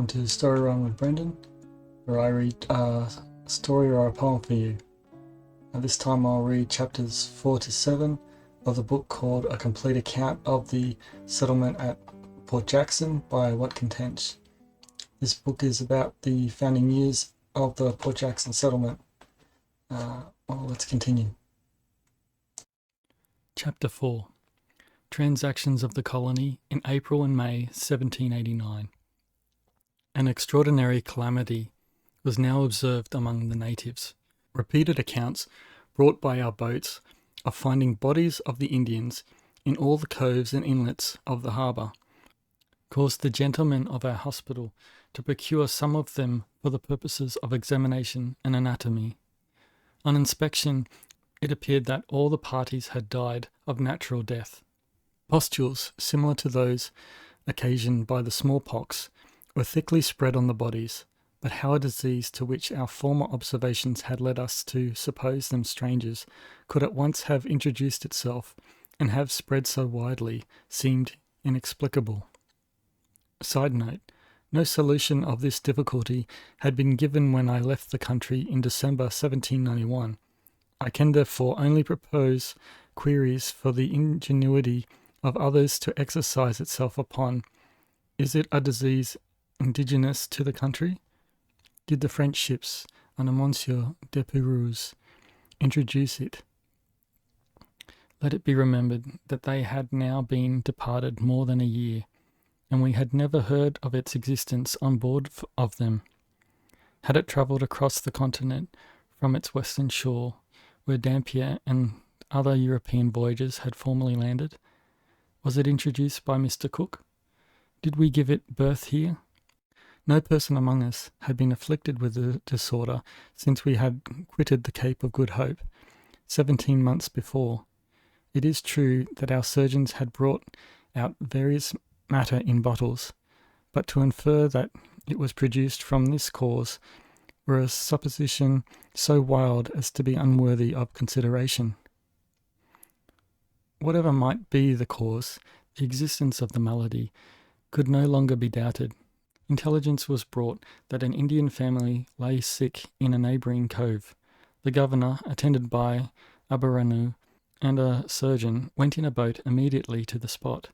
welcome to Story Run with Brendan, where I read a story or a poem for you. And this time I'll read chapters 4 to 7 of the book called A Complete Account of the Settlement at Port Jackson by Watkin Tench. This book is about the founding years of the Port Jackson settlement. Let's continue. Chapter 4. Transactions of the Colony in April and May 1789. An extraordinary calamity was now observed among the natives. Repeated accounts brought by our boats of finding bodies of the Indians in all the coves and inlets of the harbour caused the gentlemen of our hospital to procure some of them for the purposes of examination and anatomy. On inspection, it appeared that all the parties had died of natural death. Pustules, similar to those occasioned by the smallpox, were thickly spread on the bodies, but how a disease to which our former observations had led us to suppose them strangers could at once have introduced itself and have spread so widely seemed inexplicable. Side note, no solution of this difficulty had been given when I left the country in December 1791. I can therefore only propose queries for the ingenuity of others to exercise itself upon. Is it a disease indigenous to the country? Did the French ships under Monsieur de Pérouse introduce it? Let it be remembered that they had now been departed more than a year, and we had never heard of its existence on board of them. Had it travelled across the continent from its western shore, where Dampier and other European voyagers had formerly landed? Was it introduced by Mr. Cook? Did we give it birth here? No person among us had been afflicted with the disorder since we had quitted the Cape of Good Hope 17 months before. It is true that our surgeons had brought out various matter in bottles, but to infer that it was produced from this cause were a supposition so wild as to be unworthy of consideration. Whatever might be the cause, the existence of the malady could no longer be doubted. Intelligence was brought that an Indian family lay sick in a neighbouring cove. The governor, attended by Abaranu and a surgeon, went in a boat immediately to the spot.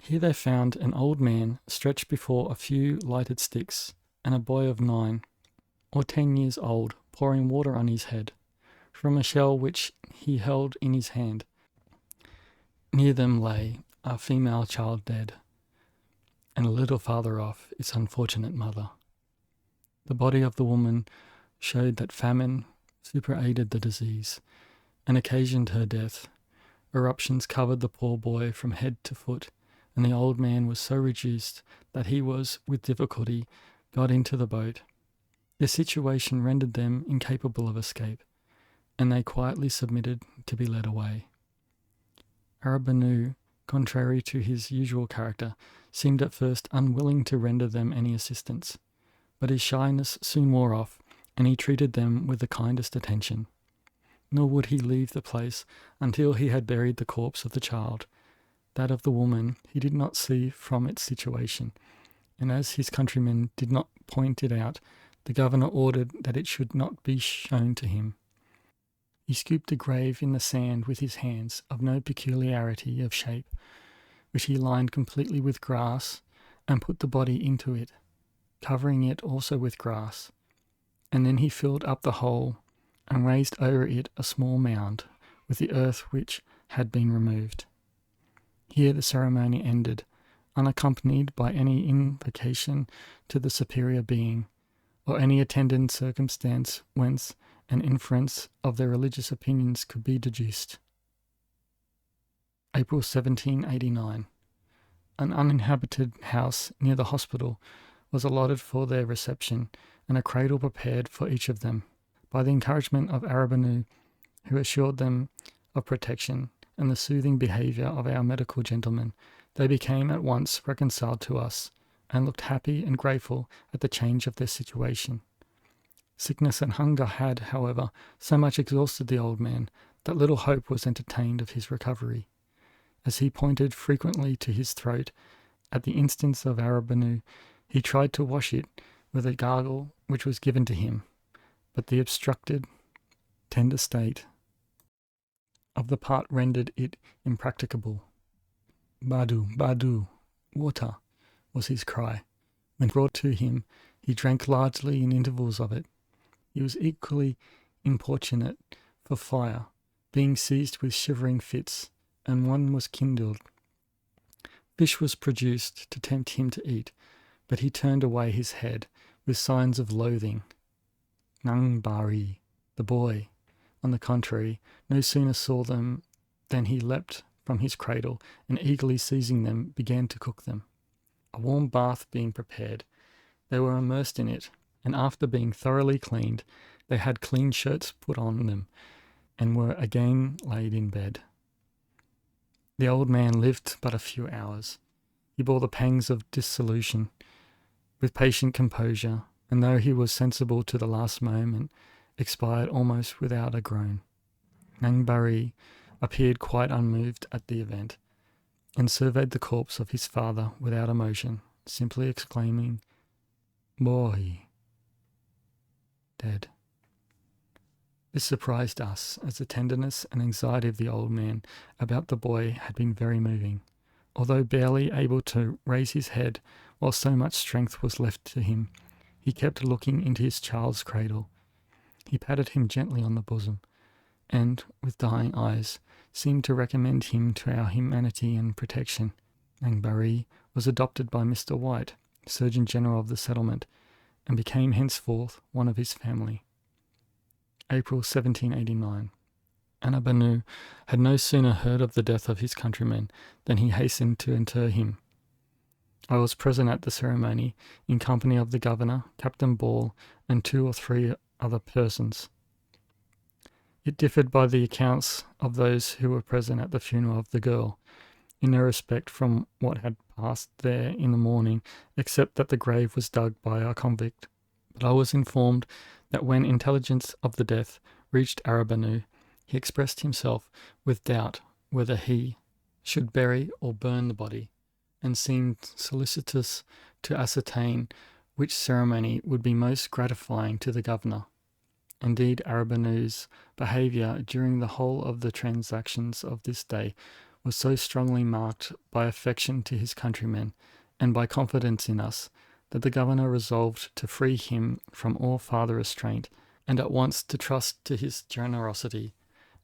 Here they found an old man stretched before a few lighted sticks, and a boy of 9 or 10 years old pouring water on his head from a shell which he held in his hand. Near them lay a female child dead, and a little farther off its unfortunate mother. The body of the woman showed that famine superaided the disease and occasioned her death. Eruptions covered the poor boy from head to foot, and the old man was so reduced that he was, with difficulty, got into the boat. Their situation rendered them incapable of escape, and they quietly submitted to be led away. Arabanu, contrary to his usual character, seemed at first unwilling to render them any assistance, but his shyness soon wore off, and he treated them with the kindest attention. Nor would he leave the place until he had buried the corpse of the child. That of the woman he did not see from its situation, and as his countrymen did not point it out, the governor ordered that it should not be shown to him. He scooped a grave in the sand with his hands, of no peculiarity of shape, which he lined completely with grass, and put the body into it, covering it also with grass. And then he filled up the hole, and raised over it a small mound, with the earth which had been removed. Here the ceremony ended, unaccompanied by any invocation to the superior being, or any attendant circumstance whence an inference of their religious opinions could be deduced. April 1789. An uninhabited house near the hospital was allotted for their reception, and a cradle prepared for each of them. By the encouragement of Arabanu, who assured them of protection, and the soothing behaviour of our medical gentlemen, they became at once reconciled to us, and looked happy and grateful at the change of their situation. Sickness and hunger had, however, so much exhausted the old man that little hope was entertained of his recovery. As he pointed frequently to his throat, at the instance of Arabanu, He tried to wash it with a gargle which was given to him, but the obstructed, tender state of the part rendered it impracticable. Badu, Badu, water, was his cry. When brought to him, he drank largely in intervals of it. He was equally importunate for fire, being seized with shivering fits, and one was kindled. Fish was produced to tempt him to eat, but he turned away his head with signs of loathing. Nang Bari, the boy, on the contrary, no sooner saw them than he leapt from his cradle, and eagerly seizing them, began to cook them. A warm bath being prepared, they were immersed in it, and after being thoroughly cleaned, they had clean shirts put on them, and were again laid in bed. The old man lived but a few hours. He bore the pangs of dissolution with patient composure, and though he was sensible to the last moment, expired almost without a groan. Nang Bari appeared quite unmoved at the event, and surveyed the corpse of his father without emotion, simply exclaiming, "Boy, dead." This surprised us, as the tenderness and anxiety of the old man about the boy had been very moving. Although barely able to raise his head while so much strength was left to him, he kept looking into his child's cradle. He patted him gently on the bosom, and, with dying eyes, seemed to recommend him to our humanity and protection. Nang Bari was adopted by Mr. White, Surgeon General of the settlement, and became henceforth one of his family. April 1789. Anabanu had no sooner heard of the death of his countryman than he hastened to inter him. I was present at the ceremony, in company of the governor, Captain Ball, and 2 or 3 other persons. It differed by the accounts of those who were present at the funeral of the girl, in no respect from what had passed there in the morning, except that the grave was dug by a convict. But I was informed that when intelligence of the death reached Arabanu, he expressed himself with doubt whether he should bury or burn the body, and seemed solicitous to ascertain which ceremony would be most gratifying to the governor. Indeed, Arabanu's behaviour during the whole of the transactions of this day was so strongly marked by affection to his countrymen and by confidence in us, that the governor resolved to free him from all farther restraint, and at once to trust to his generosity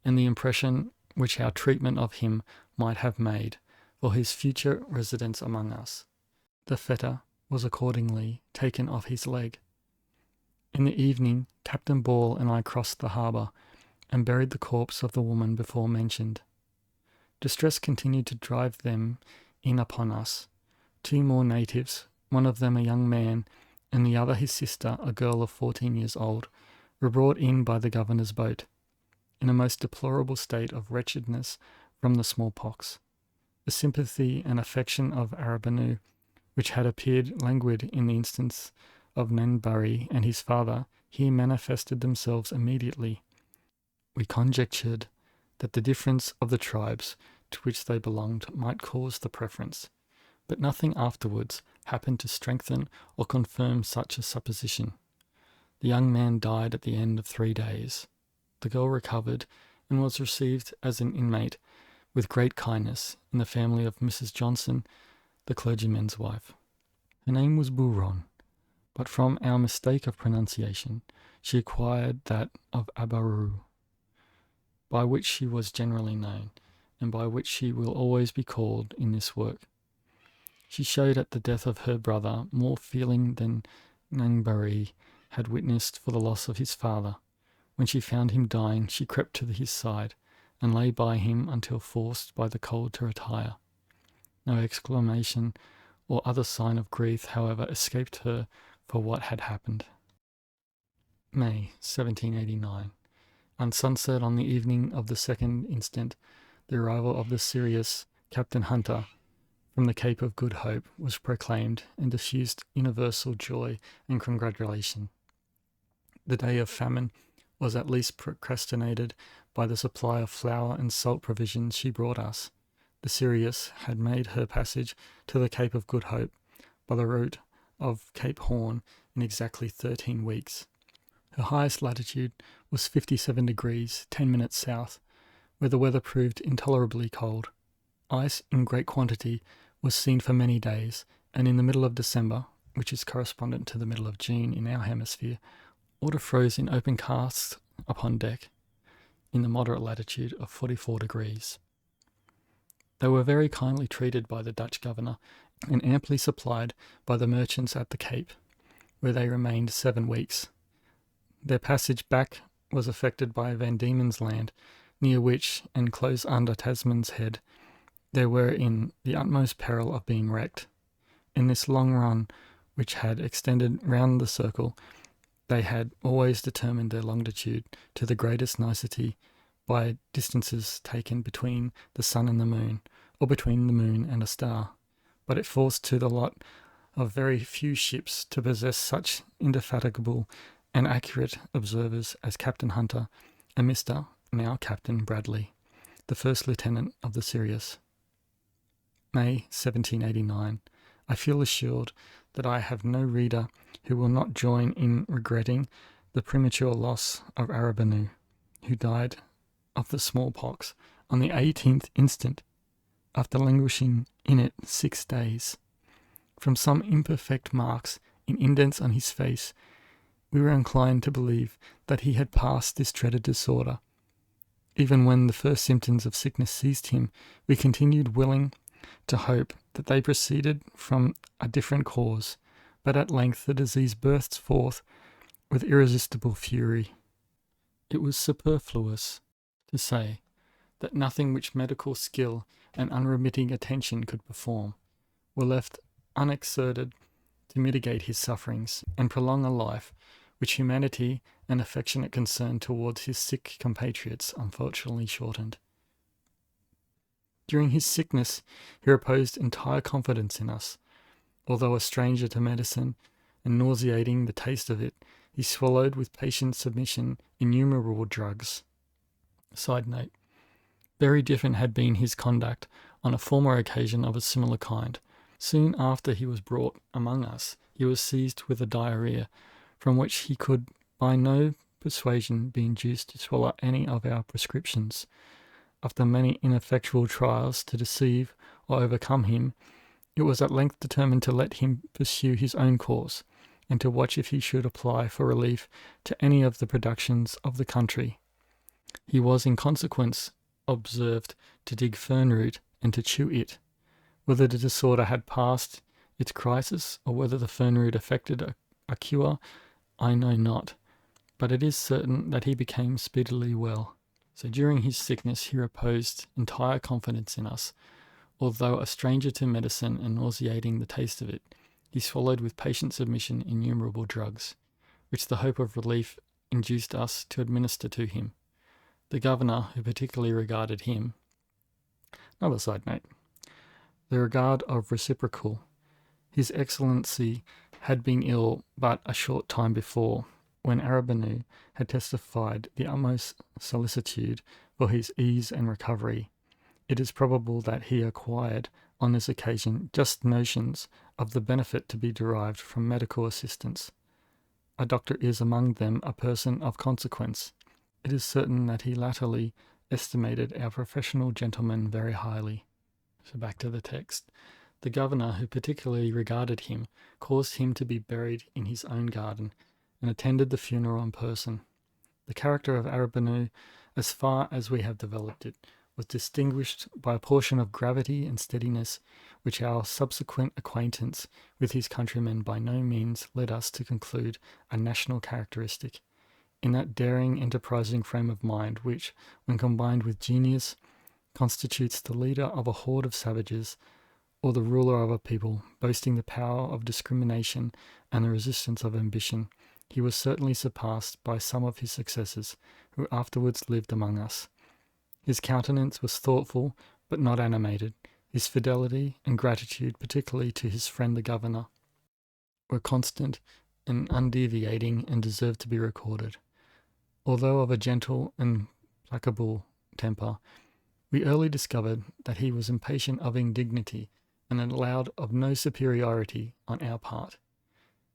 and the impression which our treatment of him might have made for his future residence among us. The fetter was accordingly taken off his leg. In the evening, Captain Ball and I crossed the harbour, and buried the corpse of the woman before mentioned. Distress continued to drive them in upon us. 2 more natives, one of them a young man, and the other his sister, a girl of 14 years old, were brought in by the governor's boat, in a most deplorable state of wretchedness from the smallpox. The sympathy and affection of Arabanu, which had appeared languid in the instance of Nang Bari and his father, here manifested themselves immediately. We conjectured that the difference of the tribes to which they belonged might cause the preference, but nothing afterwards happened to strengthen or confirm such a supposition. The young man died at the end of 3 days. The girl recovered and was received as an inmate with great kindness in the family of Mrs. Johnson, the clergyman's wife. Her name was Buron, but from our mistake of pronunciation, she acquired that of Abaru, by which she was generally known, and by which she will always be called in this work. She showed at the death of her brother more feeling than Nang Bari had witnessed for the loss of his father. When she found him dying, she crept to his side, and lay by him until forced by the cold to retire. No exclamation or other sign of grief, however, escaped her for what had happened. May 1789. On sunset on the evening of the 2nd instant, the arrival of the Sirius, Captain Hunter, from the Cape of Good Hope, was proclaimed, and diffused universal joy and congratulation. The day of famine was at least procrastinated by the supply of flour and salt provisions she brought us. The Sirius had made her passage to the Cape of Good Hope by the route of Cape Horn in exactly 13 weeks. Her highest latitude was 57 degrees 10 minutes south, where the weather proved intolerably cold. Ice in great quantity was seen for many days, and in the middle of December, which is correspondent to the middle of June in our hemisphere, water froze in open casks upon deck in the moderate latitude of 44 degrees. They were very kindly treated by the Dutch governor and amply supplied by the merchants at the Cape, where they remained 7 weeks. Their passage back was effected by Van Diemen's Land, near which, and close under Tasman's Head, they were in the utmost peril of being wrecked. In this long run, which had extended round the circle, they had always determined their longitude to the greatest nicety by distances taken between the sun and the moon, or between the moon and a star. But it falls to the lot of very few ships to possess such indefatigable and accurate observers as Captain Hunter and Mr. now Captain Bradley, the first lieutenant of the Sirius. May 1789. I feel assured that I have no reader who will not join in regretting the premature loss of Arabanu, who died of the smallpox on the 18th instant, after languishing in it 6 days. From some imperfect marks and indents on his face, we were inclined to believe that he had passed this dreaded disorder. Even when the first symptoms of sickness seized him, we continued willing to hope that they proceeded from a different cause, but at length the disease bursts forth with irresistible fury. It was superfluous to say that nothing which medical skill and unremitting attention could perform were left unexerted to mitigate his sufferings and prolong a life which humanity and affectionate concern towards his sick compatriots unfortunately shortened. During his sickness he reposed entire confidence in us. Although a stranger to medicine, and nauseating the taste of it, he swallowed with patient submission innumerable drugs. Side note: very different had been his conduct on a former occasion of a similar kind. Soon after he was brought among us, he was seized with a diarrhea, from which he could by no persuasion be induced to swallow any of our prescriptions. After many ineffectual trials to deceive or overcome him, it was at length determined to let him pursue his own course, and to watch if he should apply for relief to any of the productions of the country. He was in consequence observed to dig fern root and to chew it. Whether the disorder had passed its crisis, or whether the fern root effected a cure, I know not, but it is certain that he became speedily well. So during his sickness he reposed entire confidence in us. Although a stranger to medicine and nauseating the taste of it, he swallowed with patient submission innumerable drugs, which the hope of relief induced us to administer to him. The governor, who particularly regarded him. Another side note: the regard of reciprocal. His Excellency had been ill but a short time before, when Arabanu had testified the utmost solicitude for his ease and recovery. It is probable that he acquired on this occasion just notions of the benefit to be derived from medical assistance. A doctor is among them a person of consequence. It is certain that he latterly estimated our professional gentlemen very highly. So back to the text. The governor, who particularly regarded him, caused him to be buried in his own garden, and attended the funeral in person. The character of Arabanu, as far as we have developed it, was distinguished by a portion of gravity and steadiness which our subsequent acquaintance with his countrymen by no means led us to conclude a national characteristic. In that daring, enterprising frame of mind which, when combined with genius, constitutes the leader of a horde of savages, or the ruler of a people, boasting the power of discrimination and the resistance of ambition, he was certainly surpassed by some of his successors, who afterwards lived among us. His countenance was thoughtful, but not animated. His fidelity and gratitude, particularly to his friend the governor, were constant and undeviating, and deserve to be recorded. Although of a gentle and placable temper, we early discovered that he was impatient of indignity, and allowed of no superiority on our part.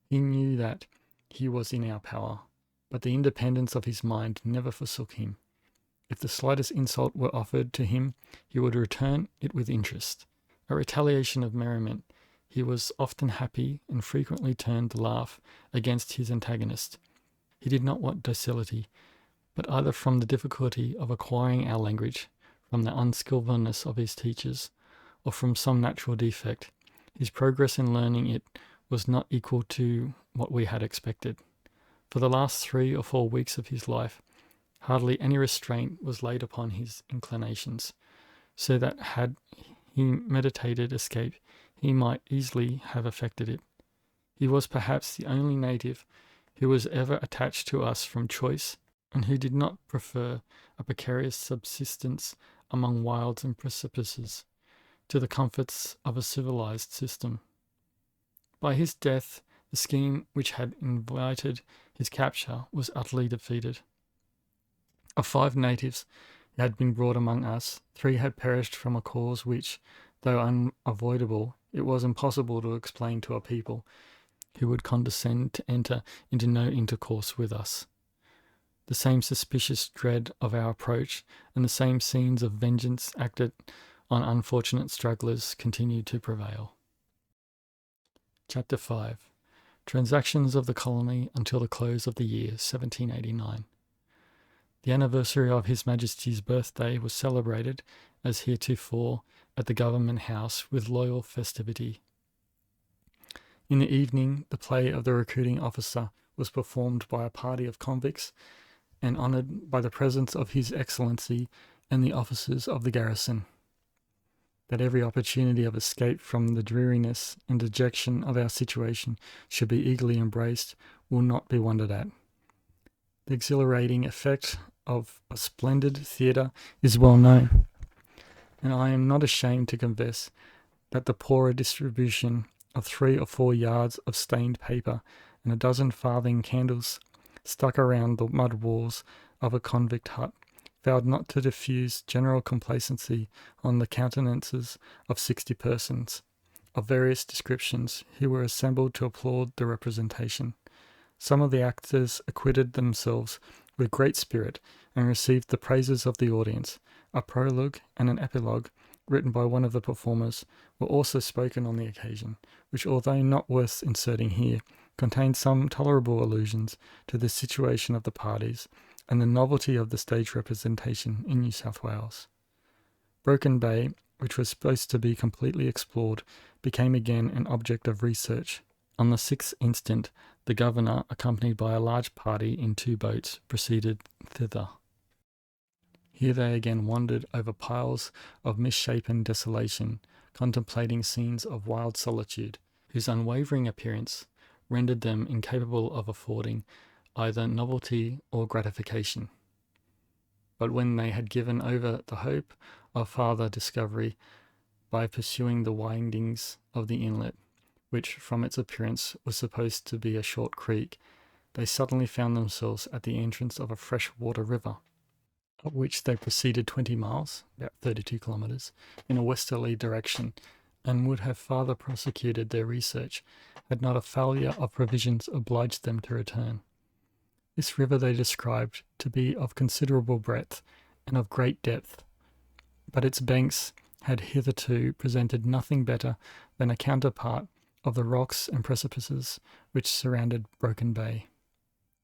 He knew that he was in our power, but the independence of his mind never forsook him. If the slightest insult were offered to him, he would return it with interest. A retaliation of merriment, he was often happy and frequently turned the laugh against his antagonist. He did not want docility, but either from the difficulty of acquiring our language, from the unskillfulness of his teachers, or from some natural defect, his progress in learning it was not equal to what we had expected. For the last 3 or 4 weeks of his life, hardly any restraint was laid upon his inclinations, so that had he meditated escape, he might easily have effected it. He was perhaps the only native who was ever attached to us from choice, and who did not prefer a precarious subsistence among wilds and precipices to the comforts of a civilized system. By his death, the scheme which had invited his capture was utterly defeated. Of 5 natives who had been brought among us, 3 had perished from a cause which, though unavoidable, it was impossible to explain to a people who would condescend to enter into no intercourse with us. The same suspicious dread of our approach and the same scenes of vengeance acted on unfortunate strugglers continued to prevail. Chapter 5. Transactions of the colony until the close of the year 1789. The anniversary of His Majesty's birthday was celebrated, as heretofore, at the Government House with loyal festivity. In the evening, the play of the recruiting officer was performed by a party of convicts, and honoured by the presence of His Excellency and the officers of the garrison. That every opportunity of escape from the dreariness and dejection of our situation should be eagerly embraced will not be wondered at. The exhilarating effect of a splendid theatre is well known, and I am not ashamed to confess that the poorer distribution of 3 or 4 yards of stained paper and a dozen farthing candles stuck around the mud walls of a convict hut failed not to diffuse general complacency on the countenances of 60 persons of various descriptions who were assembled to applaud the representation. Some of the actors acquitted themselves with great spirit and received the praises of the audience. A prologue and an epilogue, written by one of the performers, were also spoken on the occasion, which, although not worth inserting here, contained some tolerable allusions to the situation of the parties and the novelty of the stage representation in New South Wales. Broken Bay, which was supposed to be completely explored, became again an object of research. On the 6th instant, the governor, accompanied by a large party in 2 boats, proceeded thither. Here they again wandered over piles of misshapen desolation, contemplating scenes of wild solitude, whose unwavering appearance rendered them incapable of affording either novelty or gratification. But when they had given over the hope of farther discovery by pursuing the windings of the inlet, which from its appearance was supposed to be a short creek, they suddenly found themselves at the entrance of a freshwater river, up which they proceeded 20 miles, about 32 kilometres, in a westerly direction, and would have farther prosecuted their research had not a failure of provisions obliged them to return. This river they described to be of considerable breadth and of great depth, but its banks had hitherto presented nothing better than a counterpart of the rocks and precipices which surrounded Broken Bay.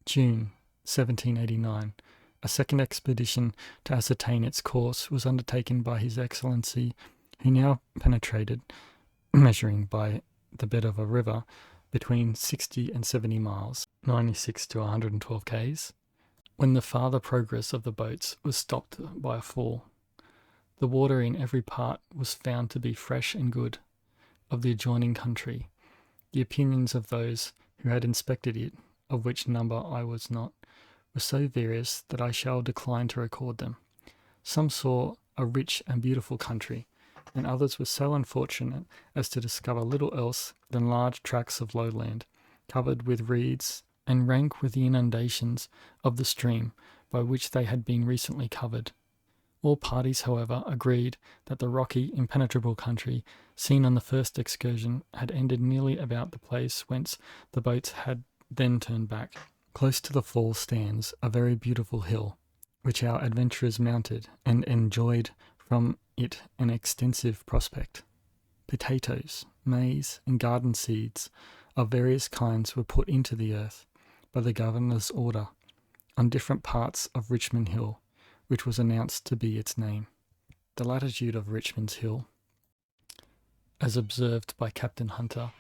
June 1789. A second expedition to ascertain its course was undertaken by His Excellency, who now penetrated, measuring by the bed of a river, between 60 and 70 miles, 96 to 112 k's, when the farther progress of the boats was stopped by a fall. The water in every part was found to be fresh and good. Of the adjoining country, the opinions of those who had inspected it, of which number I was not, were so various that I shall decline to record them. Some saw a rich and beautiful country, and others were so unfortunate as to discover little else than large tracts of lowland, covered with reeds, and rank with the inundations of the stream by which they had been recently covered. All parties, however, agreed that the rocky, impenetrable country seen on the first excursion had ended nearly about the place whence the boats had then turned back. Close to the fall stands a very beautiful hill, which our adventurers mounted and enjoyed from it an extensive prospect. Potatoes, maize, and garden seeds of various kinds were put into the earth by the governor's order on different parts of Richmond Hill, which was announced to be its name. The latitude of Richmond's Hill, as observed by Captain Hunter,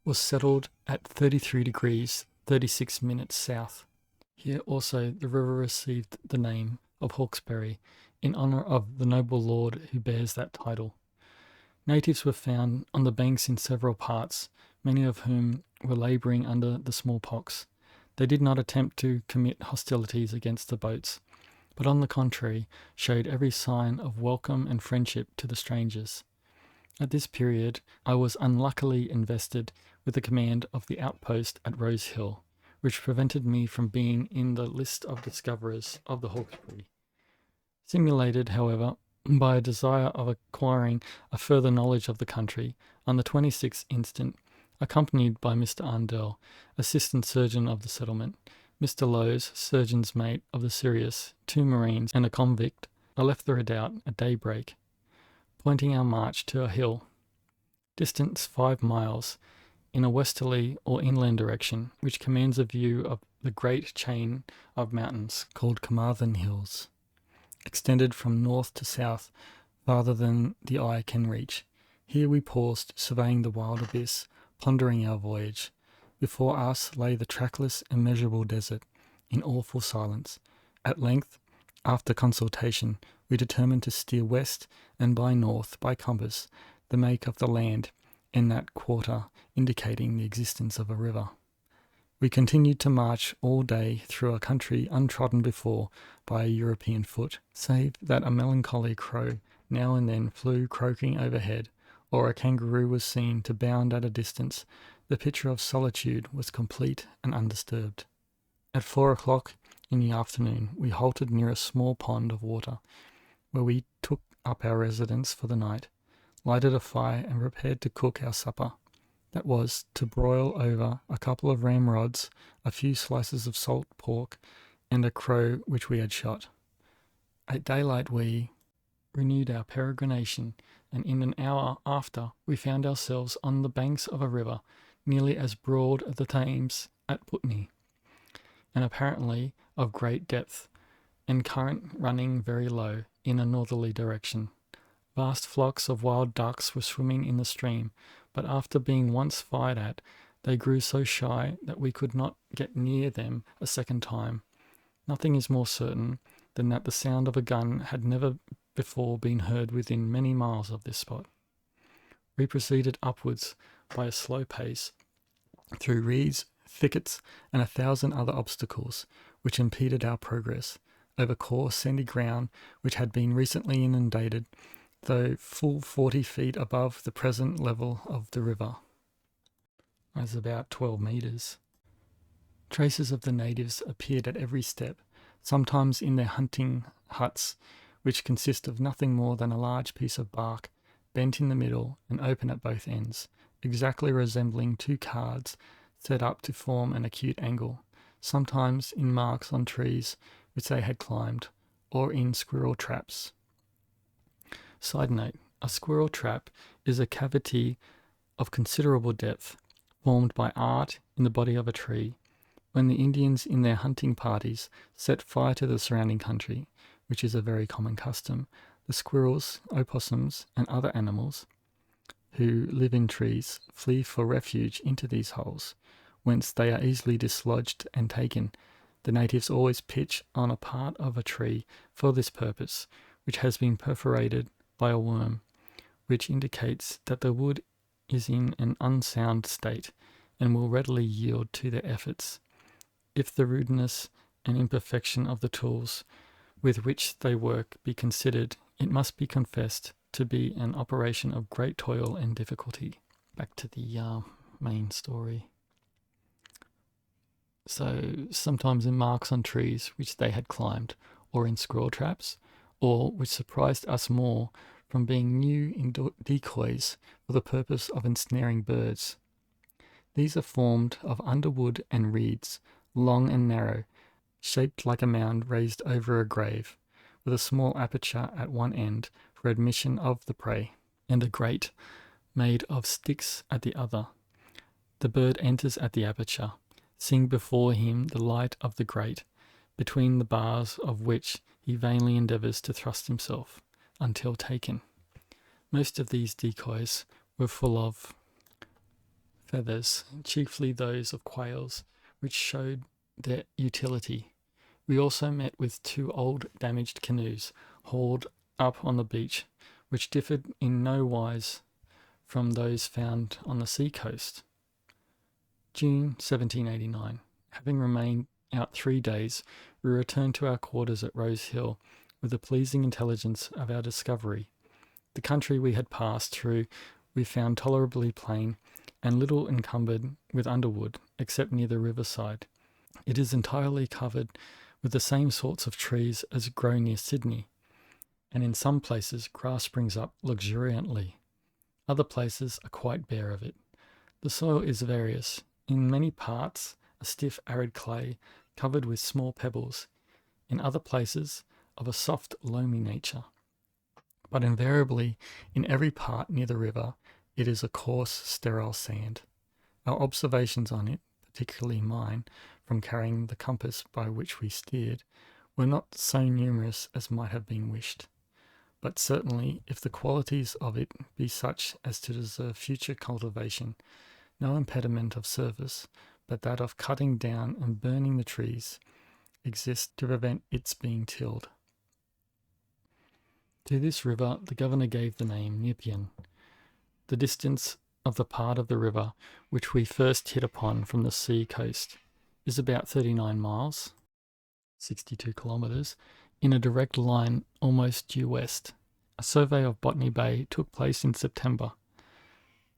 was settled at 33 degrees 36 minutes south. Here also the river received the name of Hawkesbury in honour of the noble lord who bears that title. Natives were found on the banks in several parts, many of whom were labouring under the smallpox. They did not attempt to commit hostilities against the boats, but on the contrary showed every sign of welcome and friendship to the strangers. At this period I was unluckily invested with the command of the outpost at Rose Hill, which prevented me from being in the list of discoverers of the Hawkesbury. Stimulated, however, by a desire of acquiring a further knowledge of the country, on the 26th instant, accompanied by Mr. Arndell, assistant surgeon of the settlement, Mr. Lowes, surgeon's mate of the Sirius, 2 marines, and a convict, I left the redoubt at daybreak, pointing our march to a hill, distance 5 miles, in a westerly or inland direction, which commands a view of the great chain of mountains called Carmarthen Hills, extended from north to south farther than the eye can reach. Here we paused, surveying the wild abyss, pondering our voyage. Before us lay the trackless, immeasurable desert, in awful silence. At length, after consultation, we determined to steer west and by north by compass, the make of the land in that quarter indicating the existence of a river. We continued to march all day through a country untrodden before by a European foot, save that a melancholy crow now and then flew croaking overhead, or a kangaroo was seen to bound at a distance. The picture of solitude was complete and undisturbed. At 4 o'clock in the afternoon we halted near a small pond of water, where we took up our residence for the night, lighted a fire and prepared to cook our supper. That was, to broil over a couple of ramrods, a few slices of salt pork, and a crow which we had shot. At daylight we renewed our peregrination, and in an hour after we found ourselves on the banks of a river nearly as broad as the Thames at Putney, and apparently of great depth, and current running very low in a northerly direction. Vast flocks of wild ducks were swimming in the stream, but after being once fired at, they grew so shy that we could not get near them a second time. Nothing is more certain than that the sound of a gun had never before been heard within many miles of this spot. We proceeded upwards by a slow pace, through reeds, thickets, and 1,000 other obstacles, which impeded our progress, over coarse sandy ground which had been recently inundated, though full 40 feet above the present level of the river, as about 12 metres. Traces of the natives appeared at every step, sometimes in their hunting huts, which consist of nothing more than a large piece of bark, bent in the middle and open at both ends, exactly resembling 2 cards set up to form an acute angle, sometimes in marks on trees which they had climbed, or in squirrel traps. Side note, a squirrel trap is a cavity of considerable depth, formed by art in the body of a tree. When the Indians in their hunting parties set fire to the surrounding country, which is a very common custom, the squirrels, opossums, and other animals who live in trees flee for refuge into these holes, whence they are easily dislodged and taken. The natives always pitch on a part of a tree for this purpose, which has been perforated by a worm, which indicates that the wood is in an unsound state and will readily yield to their efforts. If the rudeness and imperfection of the tools with which they work be considered, it must be confessed to be an operation of great toil and difficulty. Back to the main story. So sometimes in marks on trees which they had climbed, or in squirrel traps, or, which surprised us more, from being new decoys for the purpose of ensnaring birds. These are formed of underwood and reeds, long and narrow, shaped like a mound raised over a grave, with a small aperture at one end for admission of the prey, and a grate made of sticks at the other. The bird enters at the aperture, seeing before him the light of the grate, between the bars of which he vainly endeavours to thrust himself, until taken. Most of these decoys were full of feathers, chiefly those of quails, which showed their utility. We also met with 2 old damaged canoes hauled up on the beach, which differed in no wise from those found on the sea coast. June 1789. Having remained out 3 days, we returned to our quarters at Rose Hill with the pleasing intelligence of our discovery. The country we had passed through we found tolerably plain and little encumbered with underwood, except near the riverside. It is entirely covered with the same sorts of trees as grow near Sydney, and in some places grass springs up luxuriantly. Other places are quite bare of it. The soil is various. In many parts, a stiff arid clay covered with small pebbles. In other places, of a soft loamy nature. But invariably, in every part near the river, it is a coarse, sterile sand. Our observations on it, particularly mine, from carrying the compass by which we steered, were not so numerous as might have been wished. But certainly, if the qualities of it be such as to deserve future cultivation, no impediment of service, but that of cutting down and burning the trees, exists to prevent its being tilled. To this river the governor gave the name Nepean. The distance of the part of the river which we first hit upon from the sea coast is about 39 miles, 62 kilometres, in a direct line almost due west. A survey of Botany Bay took place in September.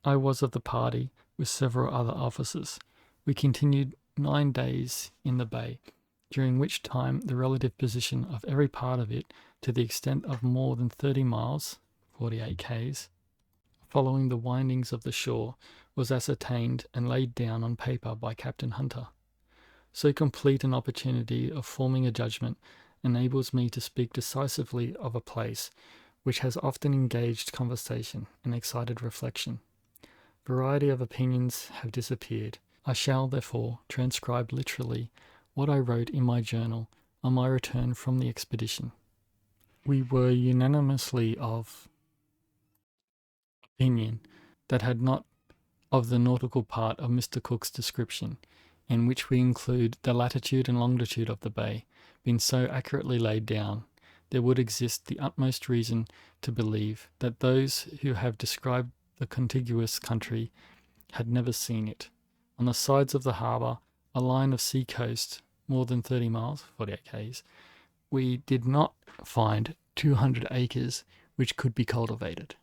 I was of the party with several other officers. We continued 9 days in the bay, during which time the relative position of every part of it to the extent of more than 30 miles, 48 k's, following the windings of the shore, was ascertained and laid down on paper by Captain Hunter. So complete an opportunity of forming a judgment enables me to speak decisively of a place which has often engaged conversation and excited reflection. Variety of opinions have disappeared. I shall, therefore, transcribe literally what I wrote in my journal on my return from the expedition. We were unanimously of opinion that had not of the nautical part of Mr. Cook's description, in which we include the latitude and longitude of the bay, been so accurately laid down, there would exist the utmost reason to believe that those who have described the contiguous country had never seen it. On the sides of the harbour, a line of sea coast, more than 30 miles, 48 k's, we did not find 200 acres which could be cultivated.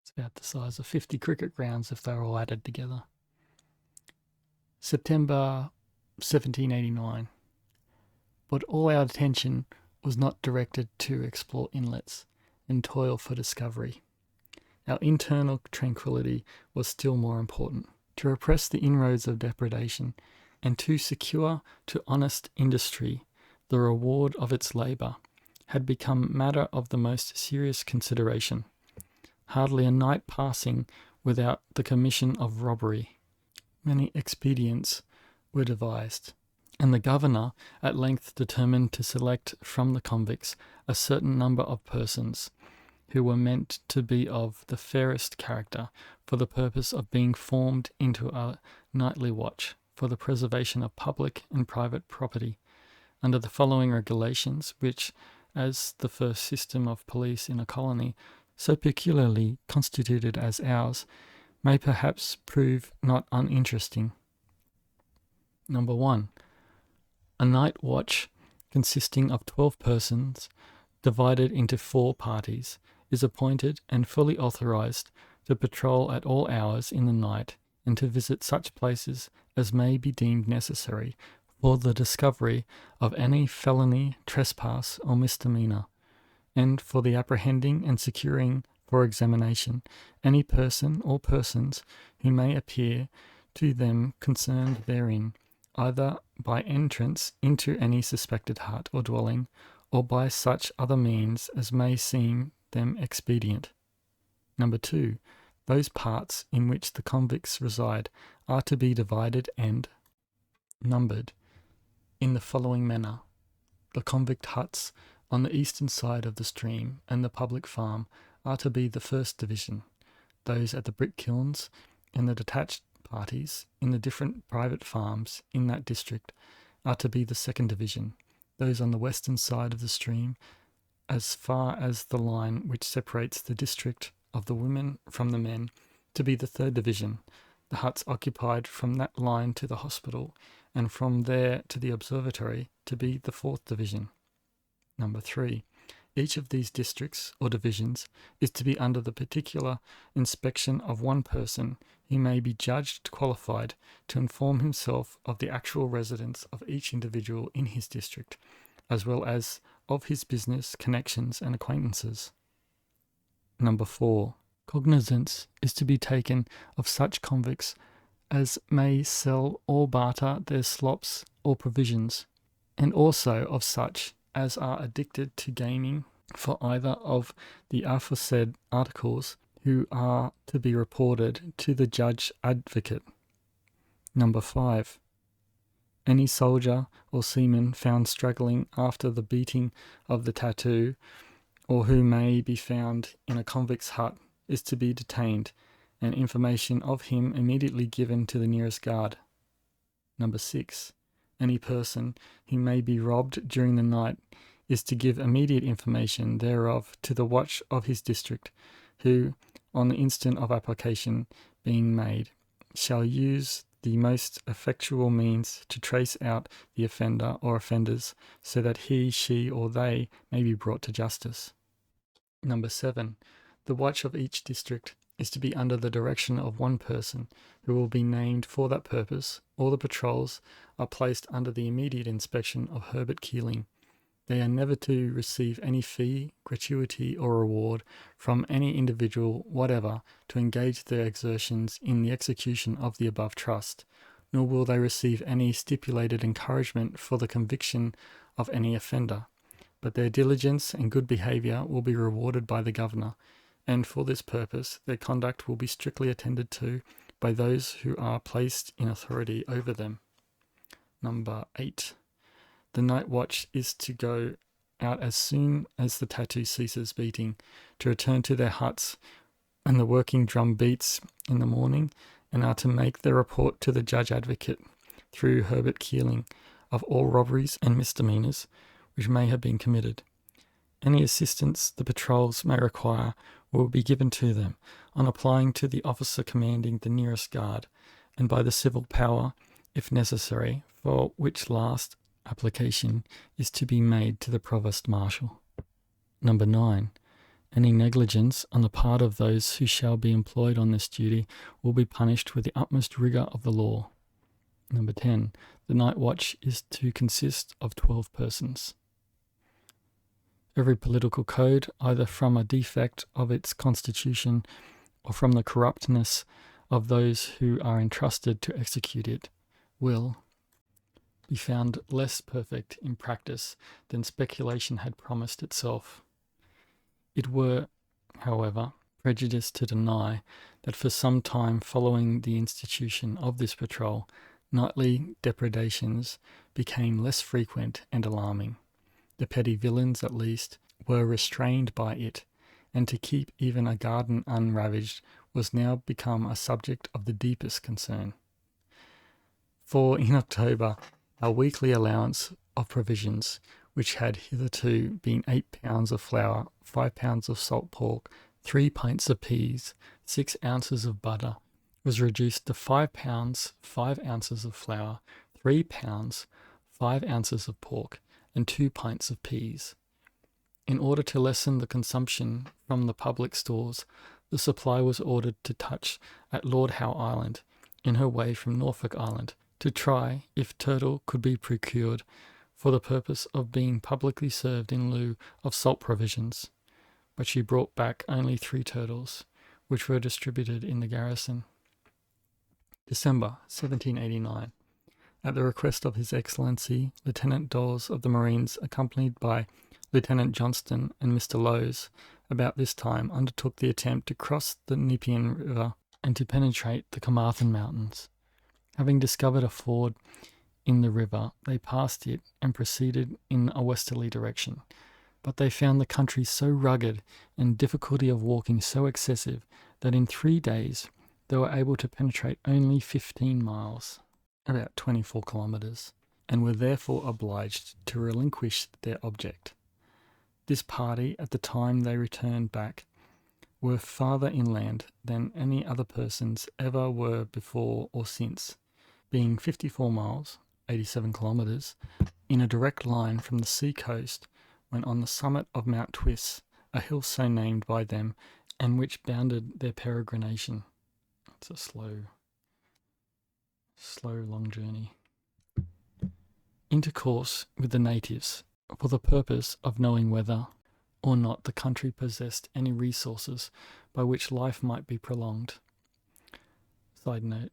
It's about the size of 50 cricket grounds if they were all added together. September 1789. But all our attention was not directed to explore inlets and toil for discovery. Our internal tranquillity was still more important. To repress the inroads of depredation and to secure to honest industry the reward of its labour had become matter of the most serious consideration. Hardly a night passing without the commission of robbery. Many expedients were devised, and the governor at length determined to select from the convicts a certain number of persons who were meant to be of the fairest character for the purpose of being formed into a nightly watch for the preservation of public and private property, under the following regulations, which, as the first system of police in a colony, so peculiarly constituted as ours, may perhaps prove not uninteresting. Number 1. A night watch consisting of 12 persons, divided into 4 parties, is appointed and fully authorized to patrol at all hours in the night and to visit such places as may be deemed necessary for the discovery of any felony, trespass, or misdemeanor, and for the apprehending and securing for examination any person or persons who may appear to them concerned therein, either by entrance into any suspected hut or dwelling, or by such other means as may seem them expedient. Number 2. Those parts in which the convicts reside are to be divided and numbered in the following manner. The convict huts on the eastern side of the stream and the public farm are to be the first division. Those at the brick kilns and the detached parties in the different private farms in that district are to be the second division. Those on the western side of the stream, as far as the line which separates the district of the women from the men, to be the third division. The huts occupied from that line to the hospital and from there to the observatory to be the fourth division. Number 3. Each of these districts or divisions is to be under the particular inspection of one person who may be judged qualified to inform himself of the actual residence of each individual in his district, as well as of his business, connections, and acquaintances. Number 4. Cognizance is to be taken of such convicts as may sell or barter their slops or provisions, and also of such as are addicted to gaming for either of the aforesaid articles, who are to be reported to the judge advocate. Number 5. Any soldier or seaman found struggling after the beating of the tattoo, or who may be found in a convict's hut, is to be detained, and information of him immediately given to the nearest guard. Number 6. Any person who may be robbed during the night is to give immediate information thereof to the watch of his district, who, on the instant of application being made, shall use the most effectual means to trace out the offender or offenders, so that he, she, or they may be brought to justice. Number 7. The watch of each district is to be under the direction of one person, who will be named for that purpose. All the patrols are placed under the immediate inspection of Herbert Keeling. They are never to receive any fee, gratuity, or reward from any individual whatever to engage their exertions in the execution of the above trust, nor will they receive any stipulated encouragement for the conviction of any offender, but their diligence and good behaviour will be rewarded by the governor, and for this purpose their conduct will be strictly attended to by those who are placed in authority over them. Number 8. The night watch is to go out as soon as the tattoo ceases beating, to return to their huts when the working drum beats in the morning, and are to make their report to the judge advocate through Herbert Keeling of all robberies and misdemeanours which may have been committed. Any assistance the patrols may require will be given to them on applying to the officer commanding the nearest guard, and by the civil power, if necessary, for which last application is to be made to the provost marshal. Number 9. Any negligence on the part of those who shall be employed on this duty will be punished with the utmost rigour of the law. Number 10. The night watch is to consist of 12 persons. Every political code, either from a defect of its constitution or from the corruptness of those who are entrusted to execute it, will be found less perfect in practice than speculation had promised itself. It were, however, prejudice to deny that for some time following the institution of this patrol, nightly depredations became less frequent and alarming. The petty villains, at least, were restrained by it, and to keep even a garden unravaged was now become a subject of the deepest concern. For in October, our weekly allowance of provisions, which had hitherto been 8 pounds of flour, 5 pounds of salt pork, 3 pints of peas, 6 ounces of butter, was reduced to 5 pounds, 5 ounces of flour, 3 pounds, 5 ounces of pork, and 2 pints of peas. In order to lessen the consumption from the public stores, the supply was ordered to touch at Lord Howe Island, in her way from Norfolk Island, to try if turtle could be procured for the purpose of being publicly served in lieu of salt provisions. but she brought back only 3 turtles, which were distributed in the garrison. December 1789. At the request of His Excellency, Lieutenant Dawes of the Marines, accompanied by Lieutenant Johnston and Mr. Lowes, about this time undertook the attempt to cross the Nepean River and to penetrate the Carmarthen Mountains. Having discovered a ford in the river, they passed it and proceeded in a westerly direction. But they found the country so rugged and difficulty of walking so excessive that in 3 days they were able to penetrate only 15 miles, about 24 kilometres, and were therefore obliged to relinquish their object. This party, at the time they returned back, were farther inland than any other persons ever were before or since, being 54 miles, 87 kilometres, in a direct line from the sea coast, when on the summit of Mount Twiss, a hill so named by them, and which bounded their peregrination. It's a slow, long journey. Intercourse with the natives, for the purpose of knowing whether or not the country possessed any resources by which life might be prolonged. Side note,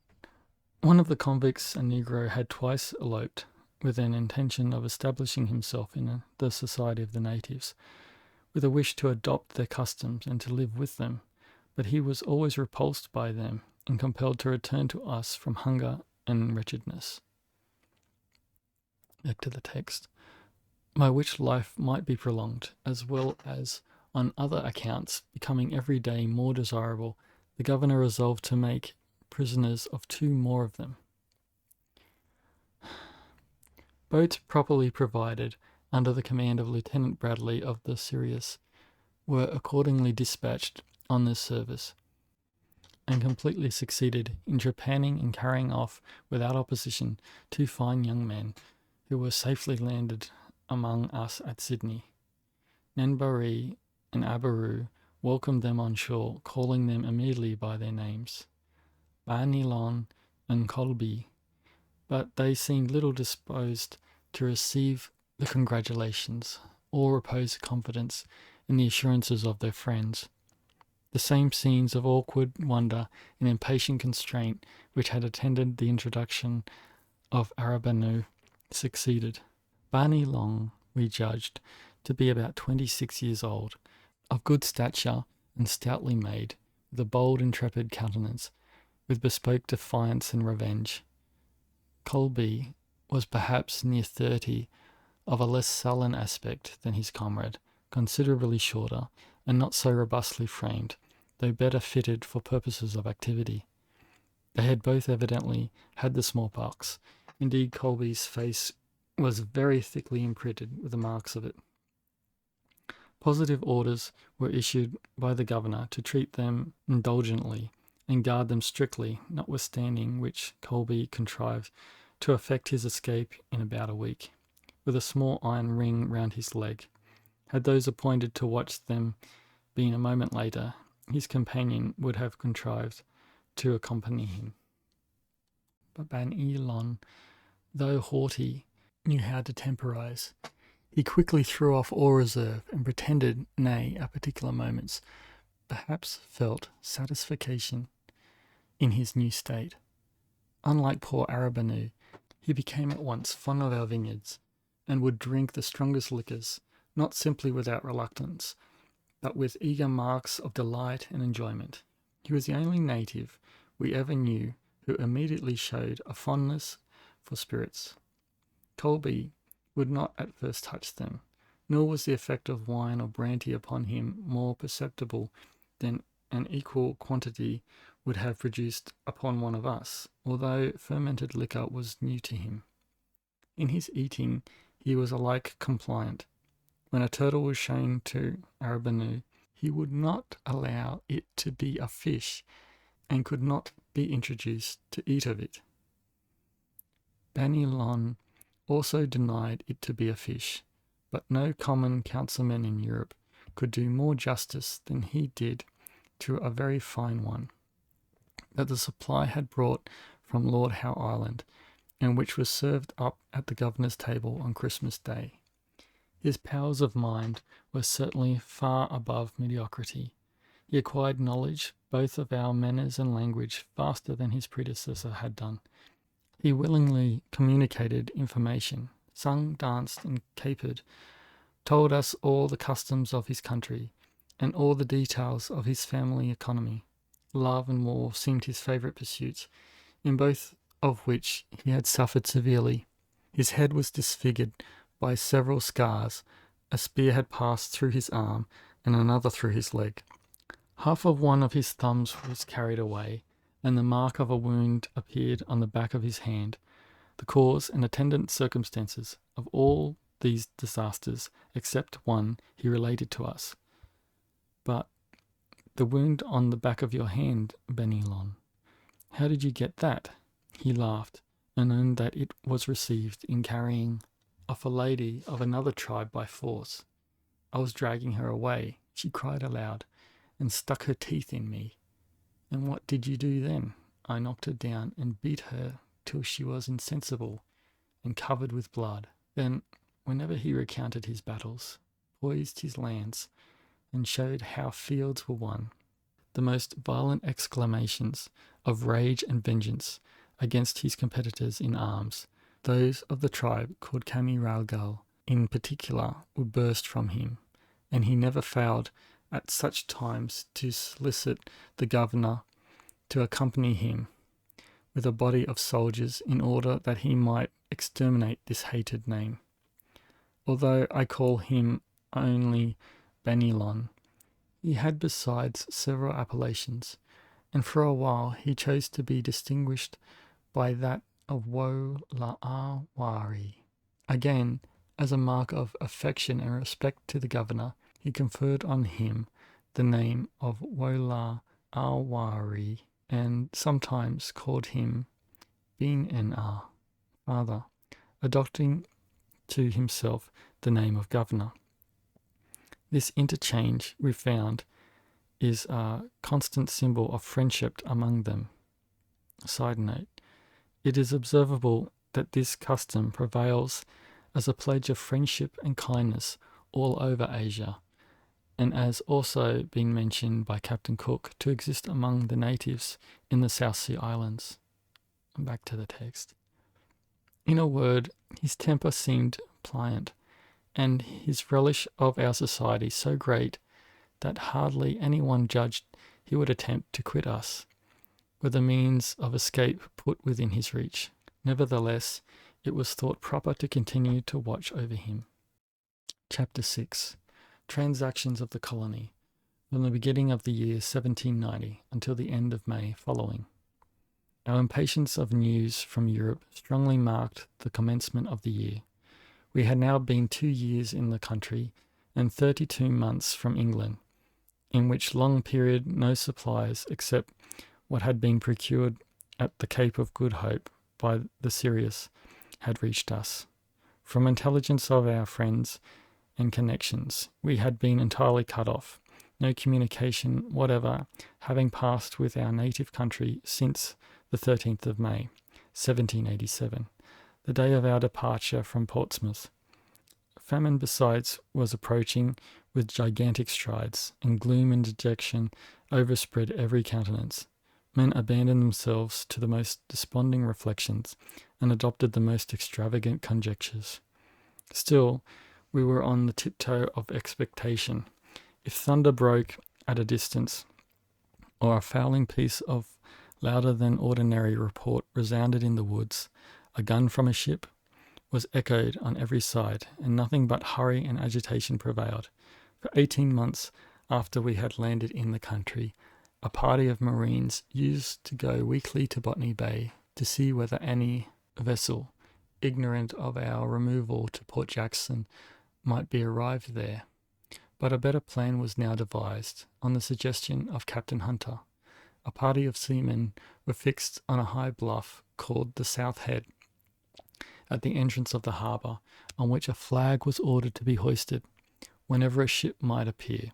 one of the convicts, a Negro, had twice eloped with an intention of establishing himself in the society of the natives, with a wish to adopt their customs and to live with them, but he was always repulsed by them and compelled to return to us from hunger and wretchedness. Back to the text. By which life might be prolonged, as well as, on other accounts, becoming every day more desirable, the governor resolved to make prisoners of 2 more of them. Boats properly provided, under the command of Lieutenant Bradley of the Sirius, were accordingly dispatched on this service, and completely succeeded in trepanning and carrying off, without opposition, 2 fine young men, who were safely landed among us at Sydney. Nanbaree and Abaroo welcomed them on shore, calling them immediately by their names, Barnilon and Colby, but they seemed little disposed to receive the congratulations or repose confidence in the assurances of their friends. The same scenes of awkward wonder and impatient constraint which had attended the introduction of Arabanu succeeded. Barney Long we judged to be about 26 years old, of good stature and stoutly made, with a bold intrepid countenance, with bespoke defiance and revenge. Colby was perhaps near 30, of a less sullen aspect than his comrade, considerably shorter, and not so robustly framed, though better fitted for purposes of activity. They had both evidently had the smallpox. Indeed, Colby's face was very thickly imprinted with the marks of it. Positive orders were issued by the governor to treat them indulgently and guard them strictly, notwithstanding which Colby contrived to effect his escape in about a week, with a small iron ring round his leg. Had those appointed to watch them been a moment later, his companion would have contrived to accompany him. But Ban Elon, though haughty, knew how to temporize. He quickly threw off all reserve and pretended, nay, at particular moments, perhaps felt satisfaction in his new state. Unlike poor Arabanu, he became at once fond of our vineyards, and would drink the strongest liquors, not simply without reluctance, but with eager marks of delight and enjoyment. He was the only native we ever knew who immediately showed a fondness for spirits. Colby would not at first touch them, nor was the effect of wine or brandy upon him more perceptible than an equal quantity would have produced upon one of us, although fermented liquor was new to him. In his eating he was alike compliant. When a turtle was shown to Arabanu, he would not allow it to be a fish, and could not be introduced to eat of it. Banilon also denied it to be a fish, but no common councilman in Europe could do more justice than he did to a very fine one, that the supply had brought from Lord Howe Island, and which was served up at the governor's table on Christmas Day. His powers of mind were certainly far above mediocrity. He acquired knowledge both of our manners and language faster than his predecessor had done. He willingly communicated information, sung, danced, and capered, told us all the customs of his country, and all the details of his family economy. Love and war seemed his favourite pursuits, in both of which he had suffered severely. His head was disfigured by several scars. A spear had passed through his arm, and another through his leg. Half of one of his thumbs was carried away, and the mark of a wound appeared on the back of his hand. The cause and attendant circumstances of all these disasters, except one, he related to us. But the wound on the back of your hand, Benilon, how did you get that? He laughed, and owned that it was received in carrying off a lady of another tribe by force. I was dragging her away. She cried aloud, and stuck her teeth in me. And what did you do then? I knocked her down and beat her till she was insensible and covered with blood. Then, whenever he recounted his battles, poised his lance, and showed how fields were won, the most violent exclamations of rage and vengeance against his competitors in arms, those of the tribe called Kamiralgal in particular, would burst from him, and he never failed at such times to solicit the governor to accompany him with a body of soldiers in order that he might exterminate this hated name. Although I call him only Benilon, he had besides several appellations, and for a while he chose to be distinguished by that of Wo-la-a-wari. Again, as a mark of affection and respect to the governor, he conferred on him the name of Wo-la-a-wari, and sometimes called him Bin-en-a, father, adopting to himself the name of governor. This interchange, we found, is a constant symbol of friendship among them. Side note, it is observable that this custom prevails as a pledge of friendship and kindness all over Asia, and as also been mentioned by Captain Cook to exist among the natives in the South Sea Islands. Back to the text. In a word, his temper seemed pliant, and his relish of our society so great that hardly anyone judged he would attempt to quit us, were the means of escape put within his reach. Nevertheless, it was thought proper to continue to watch over him. Chapter 6. Transactions of the colony, from the beginning of the year 1790 until the end of May following. Our impatience of news from Europe strongly marked the commencement of the year. We had now been 2 years in the country, and 32 months from England, in which long period no supplies except what had been procured at the Cape of Good Hope by the Sirius had reached us. From intelligence of our friends and connections, we had been entirely cut off, no communication whatever having passed with our native country since the 13th of May, 1787, the day of our departure from Portsmouth. Famine, besides, was approaching with gigantic strides, and gloom and dejection overspread every countenance. Men abandoned themselves to the most desponding reflections, and adopted the most extravagant conjectures. Still, we were on the tiptoe of expectation. If thunder broke at a distance, or a fowling piece of louder than ordinary report resounded in the woods, a gun from a ship was echoed on every side, and nothing but hurry and agitation prevailed. For 18 months after we had landed in the country, a party of marines used to go weekly to Botany Bay to see whether any vessel, ignorant of our removal to Port Jackson, might be arrived there. But a better plan was now devised. On the suggestion of Captain Hunter, a party of seamen were fixed on a high bluff called the South Head, at the entrance of the harbour, on which a flag was ordered to be hoisted whenever a ship might appear,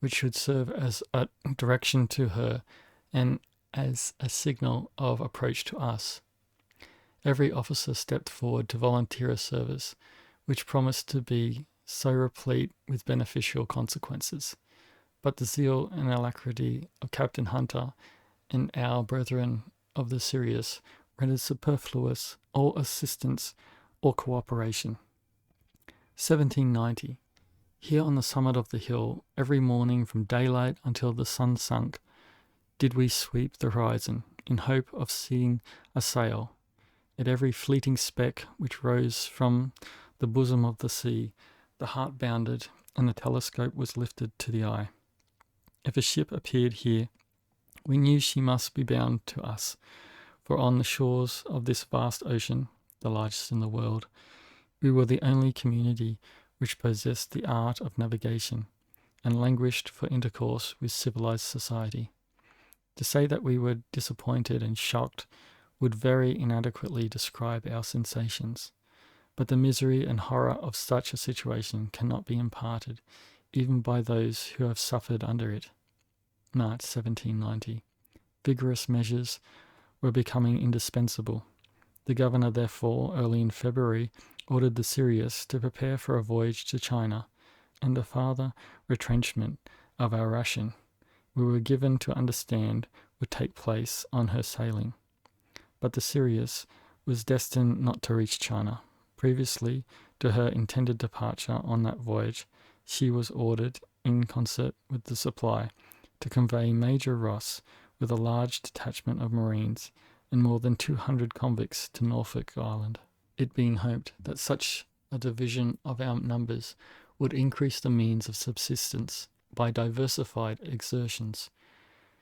which should serve as a direction to her and as a signal of approach to us. Every officer stepped forward to volunteer a service, which promised to be so replete with beneficial consequences. But the zeal and alacrity of Captain Hunter and our brethren of the Sirius rendered superfluous all assistance or cooperation. 1790. Here on the summit of the hill, every morning from daylight until the sun sunk, did we sweep the horizon in hope of seeing a sail. At every fleeting speck which rose from the bosom of the sea, the heart bounded and the telescope was lifted to the eye. If a ship appeared here, we knew she must be bound to us, for on the shores of this vast ocean, the largest in the world, we were the only community which possessed the art of navigation and languished for intercourse with civilized society. To say that we were disappointed and shocked would very inadequately describe our sensations, but the misery and horror of such a situation cannot be imparted even by those who have suffered under it. March 1790. Vigorous measures were becoming indispensable. The governor, therefore, early in February, ordered the Sirius to prepare for a voyage to China, and a farther retrenchment of our ration, we were given to understand, would take place on her sailing. But the Sirius was destined not to reach China. Previously to her intended departure on that voyage, she was ordered, in concert with the supply, to convey Major Ross with a large detachment of Marines and more than 200 convicts to Norfolk Island, it being hoped that such a division of our numbers would increase the means of subsistence by diversified exertions.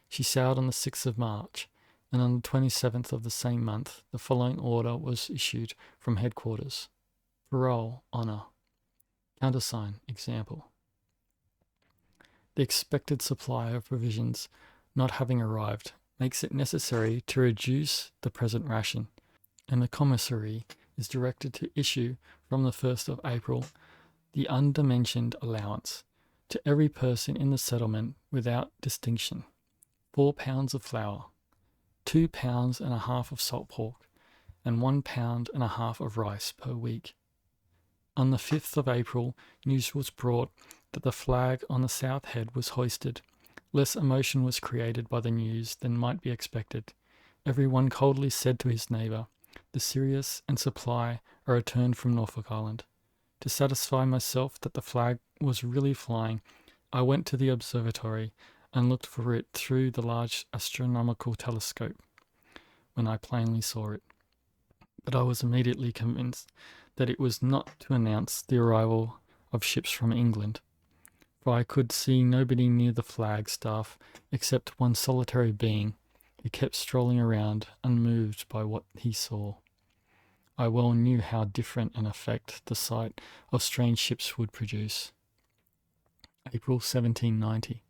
She sailed on the 6th of March, and on the 27th of the same month the following order was issued from headquarters. Parole, honour. Countersign, example. The expected supply of provisions not having arrived makes it necessary to reduce the present ration, and the commissary is directed to issue from the 1st of April the undermentioned allowance to every person in the settlement without distinction: 4 pounds of flour, 2 pounds and a half of salt pork, and 1 pound and a half of rice per week. On the 5th of April, news was brought that the flag on the south head was hoisted. Less emotion was created by the news than might be expected. Every one coldly said to his neighbour, "The Sirius and Supply are returned from Norfolk Island." To satisfy myself that the flag was really flying, I went to the observatory and looked for it through the large astronomical telescope, when I plainly saw it. But I was immediately convinced that it was not to announce the arrival of ships from England, for I could see nobody near the flag staff except one solitary being who kept strolling around unmoved by what he saw. I well knew how different an effect the sight of strange ships would produce. April 1790.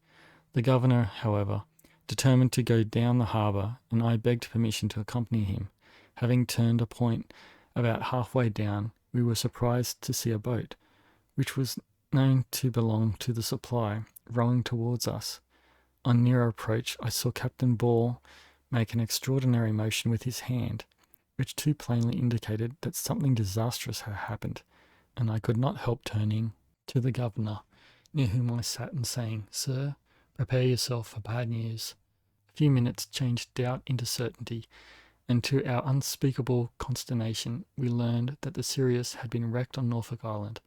The governor, however, determined to go down the harbour, and I begged permission to accompany him. Having turned a point about halfway down, we were surprised to see a boat, which was known to belong to the Supply, rowing towards us. On nearer approach, I saw Captain Ball make an extraordinary motion with his hand, which too plainly indicated that something disastrous had happened, and I could not help turning to the governor, near whom I sat, and saying, "Sir, prepare yourself for bad news." A few minutes changed doubt into certainty, and to our unspeakable consternation we learned that the Sirius had been wrecked on Norfolk Island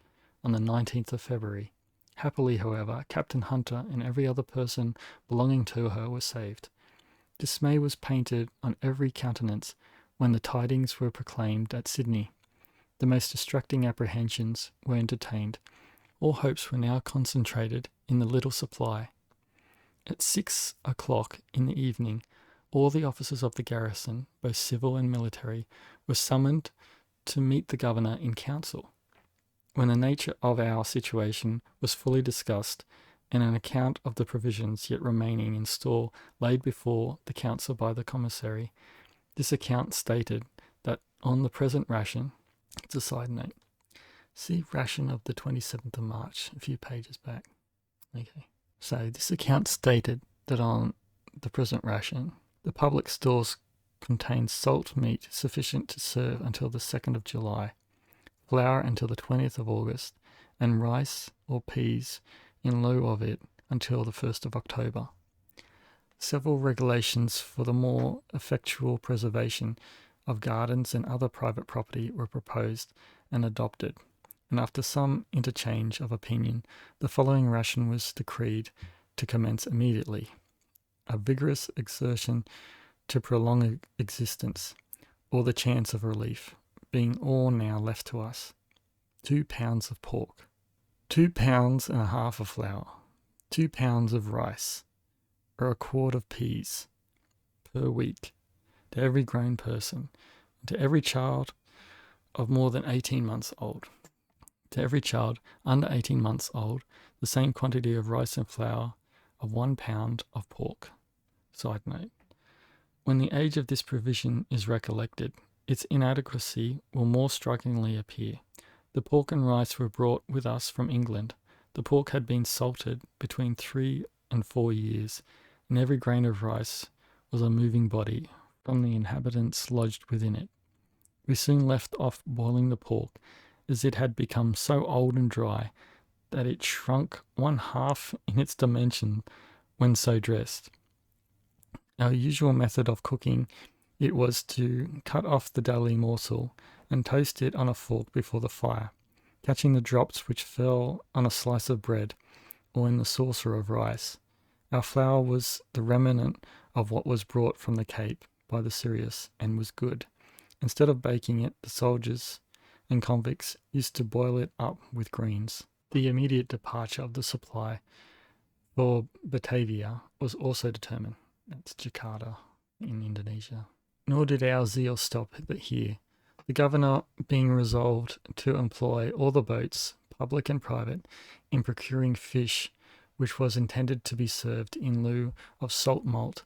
on the 19th of February. Happily, however, Captain Hunter and every other person belonging to her were saved. Dismay was painted on every countenance when the tidings were proclaimed at Sydney. The most distracting apprehensions were entertained. All hopes were now concentrated in the little Supply. At 6 o'clock in the evening, all the officers of the garrison, both civil and military, were summoned to meet the governor in council. When the nature of our situation was fully discussed, and an account of the provisions yet remaining in store laid before the council by the commissary, this account stated that on the present ration, it's a side note, see ration of the 27th of March, a few pages back. Okay. So this account stated that on the present ration, the public stores contain salt meat sufficient to serve until the 2nd of July, flour until the 20th of August, and rice or peas in lieu of it until the 1st of October. Several regulations for the more effectual preservation of gardens and other private property were proposed and adopted, and after some interchange of opinion, the following ration was decreed to commence immediately: a vigorous exertion to prolong existence, or the chance of relief, being all now left to us. 2 pounds of pork, 2.5 pounds of flour, 2 pounds of rice, or a quart of peas per week to every grown person, to every child of more than 18 months old. To every child under 18 months old, the same quantity of rice and flour of 1 pound of pork. Side note: when the age of this provision is recollected, its inadequacy will more strikingly appear. The pork and rice were brought with us from England. The pork had been salted between 3 and 4 years, and every grain of rice was a moving body from the inhabitants lodged within it. We soon left off boiling the pork, as it had become so old and dry that it shrunk 1/2 in its dimension when so dressed. Our usual method of cooking it was to cut off the daily morsel and toast it on a fork before the fire, catching the drops which fell on a slice of bread or in the saucer of rice. Our flour was the remnant of what was brought from the Cape by the Sirius, and was good. Instead of baking it, the soldiers and convicts used to boil it up with greens. The immediate departure of the supply for Batavia was also determined. That's Jakarta in Indonesia. Nor did our zeal stop here. The governor being resolved to employ all the boats, public and private, in procuring fish, which was intended to be served in lieu of salt malt,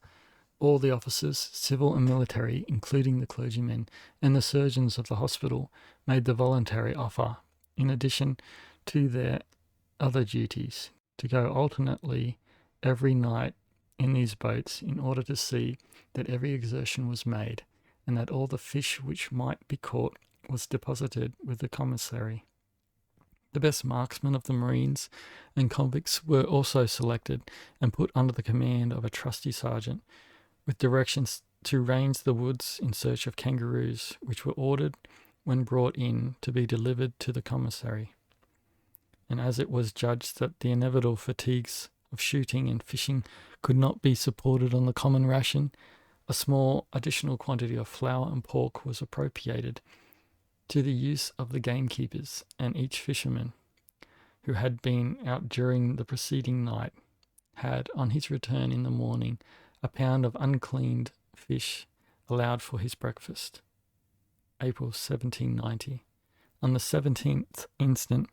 all the officers, civil and military, including the clergymen and the surgeons of the hospital, made the voluntary offer, in addition to their other duties, to go alternately every night in these boats in order to see that every exertion was made, and that all the fish which might be caught was deposited with the commissary. The best marksmen of the Marines and convicts were also selected and put under the command of a trusty sergeant, with directions to range the woods in search of kangaroos, which were ordered, when brought in, to be delivered to the commissary. And as it was judged that the inevitable fatigues of shooting and fishing could not be supported on the common ration, a small additional quantity of flour and pork was appropriated to the use of the gamekeepers, and each fisherman who had been out during the preceding night had, on his return in the morning, a pound of uncleaned fish allowed for his breakfast. April 1790. On the 17th instant,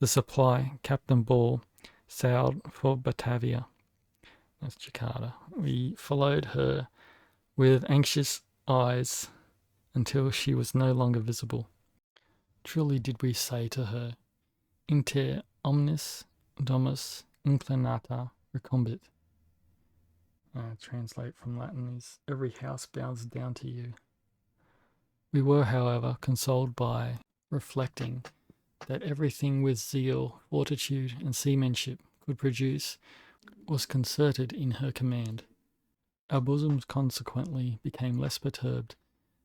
the Supply, Captain Ball, sailed for Batavia. That's Jakarta. We followed her with anxious eyes until she was no longer visible. Truly did we say to her, Inter omnis domus inclinata recumbit. Translate from Latin is, every house bows down to you. We were, however, consoled by reflecting that everything with zeal, fortitude, and seamanship could produce was concerted in her command. Our bosoms consequently became less perturbed,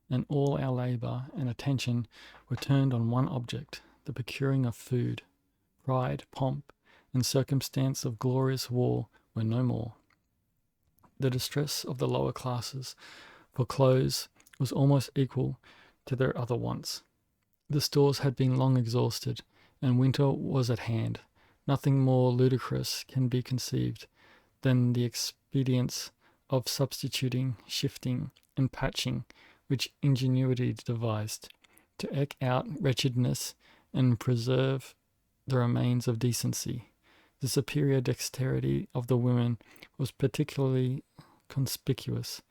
and all our labour and attention were turned on one object, the procuring of food. Pride, pomp, and circumstance of glorious war were no more. The distress of the lower classes for clothes was almost equal to their other wants. The stores had been long exhausted, and winter was at hand. Nothing more ludicrous can be conceived than the expedients of substituting, shifting, and patching, which ingenuity devised, to eke out wretchedness and preserve the remains of decency. The superior dexterity of the women was particularly conspicuous.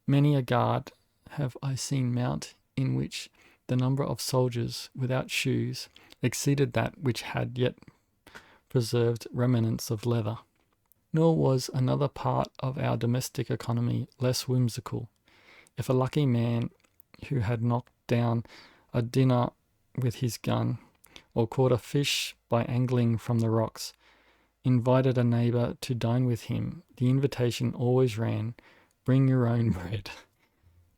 Many a guard have I seen mount in which the number of soldiers without shoes exceeded that which had yet preserved remnants of leather. Nor was another part of our domestic economy less whimsical. If a lucky man who had knocked down a dinner with his gun, or caught a fish by angling from the rocks, invited a neighbour to dine with him, the invitation always ran, "Bring your own bread."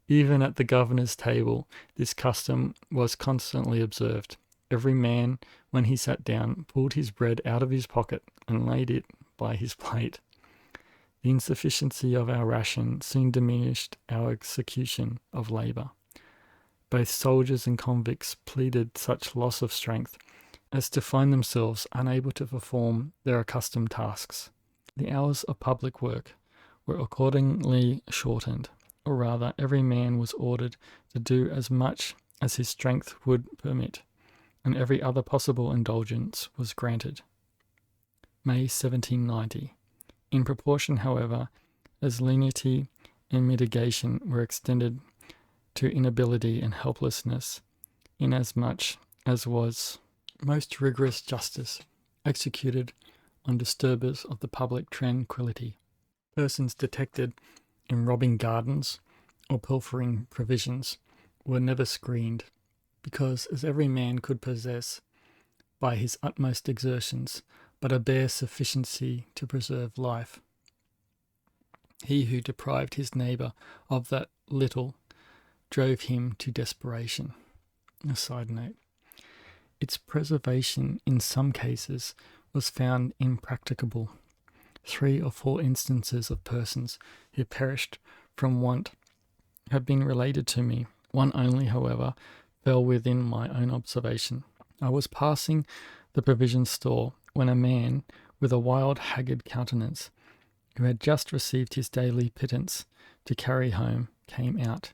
Even at the governor's table, this custom was constantly observed. Every man, when he sat down, pulled his bread out of his pocket and laid it by his plate. The insufficiency of our ration soon diminished our execution of labour. Both soldiers and convicts pleaded such loss of strength as to find themselves unable to perform their accustomed tasks. The hours of public work were accordingly shortened, or rather every man was ordered to do as much as his strength would permit, and every other possible indulgence was granted. May 1790. In proportion, however, as lenity and mitigation were extended to inability and helplessness, inasmuch as was most rigorous justice executed on disturbers of the public tranquillity. Persons detected in robbing gardens or pilfering provisions were never screened, because as every man could possess, by his utmost exertions, but a bare sufficiency to preserve life, he who deprived his neighbour of that little drove him to desperation. A side note. Its preservation in some cases was found impracticable. 3 or 4 instances of persons who perished from want have been related to me. One only, however, fell within my own observation. I was passing the provision store when a man with a wild, haggard countenance, who had just received his daily pittance to carry home, came out.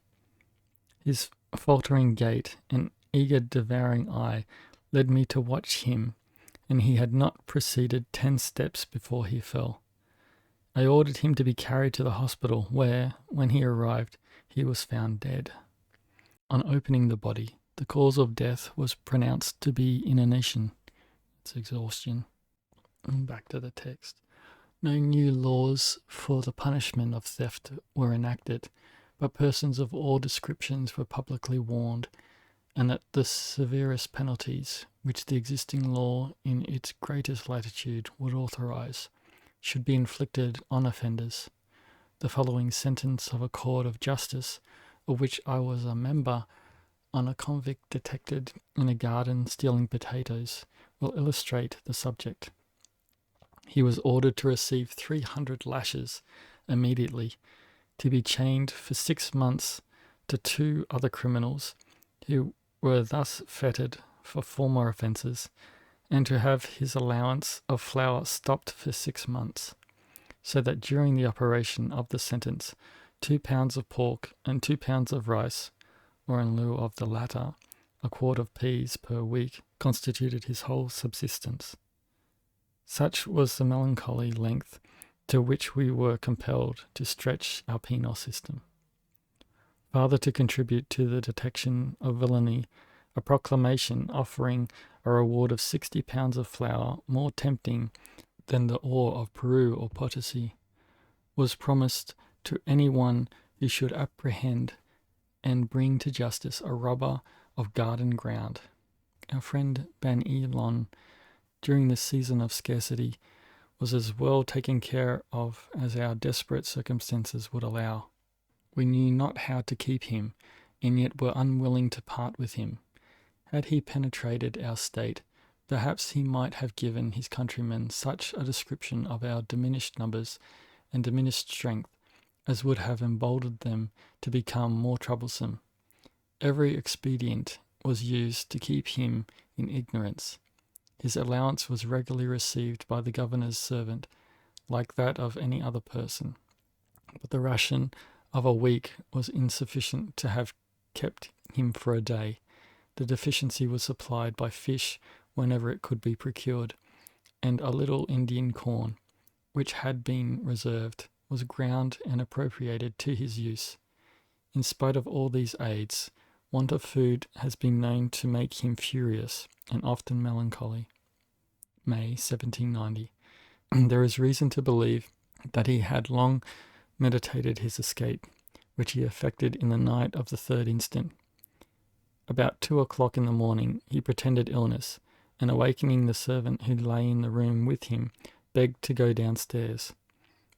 His faltering gait and eager, devouring eye led me to watch him, and he had not proceeded 10 steps before he fell. I ordered him to be carried to the hospital, where, when he arrived, he was found dead. On opening the body, the cause of death was pronounced to be inanition. It's exhaustion. And back to the text. No new laws for the punishment of theft were enacted, but persons of all descriptions were publicly warned, and that the severest penalties, which the existing law in its greatest latitude would authorize, should be inflicted on offenders. The following sentence of a court of justice, of which I was a member, on a convict detected in a garden stealing potatoes, will illustrate the subject. He was ordered to receive 300 lashes immediately, to be chained for 6 months to 2 other criminals who were thus fettered for former offences, and to have his allowance of flour stopped for 6 months, so that during the operation of the sentence 2 pounds of pork and 2 pounds of rice, or in lieu of the latter, a quart of peas per week, constituted his whole subsistence. Such was the melancholy length to which we were compelled to stretch our penal system. Farther to contribute to the detection of villainy, a proclamation offering a reward of 60 pounds of flour, more tempting than the ore of Peru or Potosi, was promised to any one who should apprehend and bring to justice a robber of garden ground. Our friend Ben Elon, during this season of scarcity, was as well taken care of as our desperate circumstances would allow. We knew not how to keep him, and yet were unwilling to part with him. Had he penetrated our state, perhaps he might have given his countrymen such a description of our diminished numbers and diminished strength as would have emboldened them to become more troublesome. Every expedient was used to keep him in ignorance. His allowance was regularly received by the governor's servant, like that of any other person, but the ration of a week was insufficient to have kept him for a day. The deficiency was supplied by fish whenever it could be procured, and a little Indian corn, which had been reserved, was ground and appropriated to his use. In spite of all these aids, want of food has been known to make him furious and often melancholy. May 1790. There is reason to believe that he had long meditated his escape, which he effected in the night of the 3rd instant. About 2 o'clock in the morning he pretended illness, and awakening the servant who lay in the room with him, begged to go downstairs.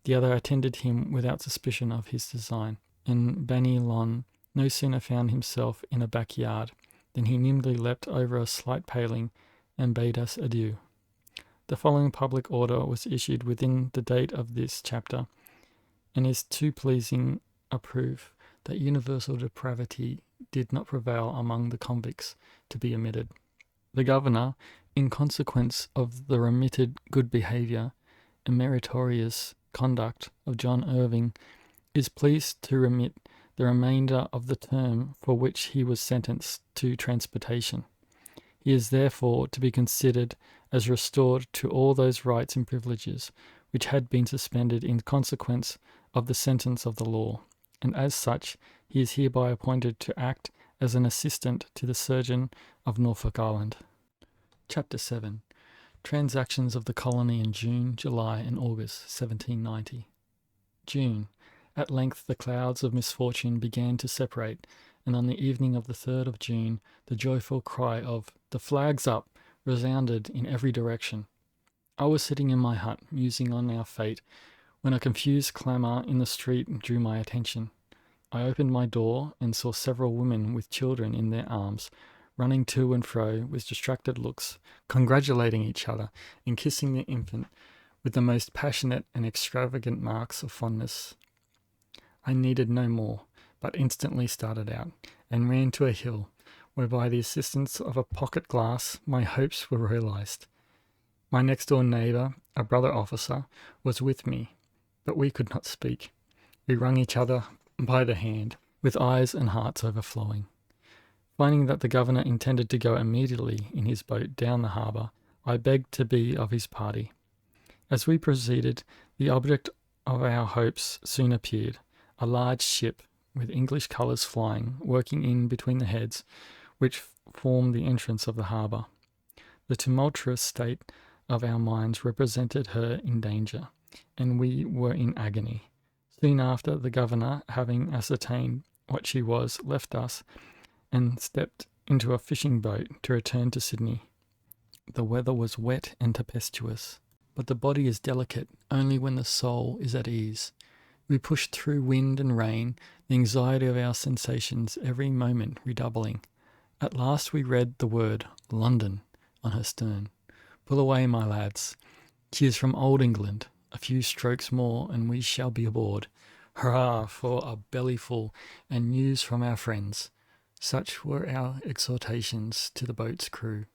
The other attended him without suspicion of his design, and Bani Lon no sooner found himself in a backyard than he nimbly leapt over a slight paling and bade us adieu. The following public order was issued within the date of this chapter, and is too pleasing a proof that universal depravity did not prevail among the convicts to be omitted. The governor, in consequence of the remitted good behaviour and meritorious conduct of John Irving, is pleased to remit the remainder of the term for which he was sentenced to transportation. He is therefore to be considered as restored to all those rights and privileges which had been suspended in consequence of the sentence of the law, and as such he is hereby appointed to act as an assistant to the surgeon of Norfolk Island. Chapter 7. Transactions of the colony in June, July, and August 1790. June. At length the clouds of misfortune began to separate, and on the evening of the 3rd of June the joyful cry of "The flag's up!" resounded in every direction. I was sitting in my hut, musing on our fate, when a confused clamour in the street drew my attention. I opened my door and saw several women with children in their arms, running to and fro with distracted looks, congratulating each other and kissing the infant with the most passionate and extravagant marks of fondness. I needed no more, but instantly started out, and ran to a hill, where by the assistance of a pocket glass my hopes were realized. My next-door neighbour, a brother officer, was with me, but we could not speak. We wrung each other by the hand, with eyes and hearts overflowing. Finding that the governor intended to go immediately in his boat down the harbour, I begged to be of his party. As we proceeded, the object of our hopes soon appeared, a large ship, with English colours flying, working in between the heads, which formed the entrance of the harbour. The tumultuous state of our minds represented her in danger, and we were in agony. Soon after, the governor, having ascertained what she was, left us, and stepped into a fishing boat to return to Sydney. The weather was wet and tempestuous, but the body is delicate only when the soul is at ease. We pushed through wind and rain, the anxiety of our sensations every moment redoubling. At last we read the word London on her stern. Pull away, my lads. She is from old England. A few strokes more and we shall be aboard. Hurrah for a bellyful and news from our friends. Such were our exhortations to the boat's crew.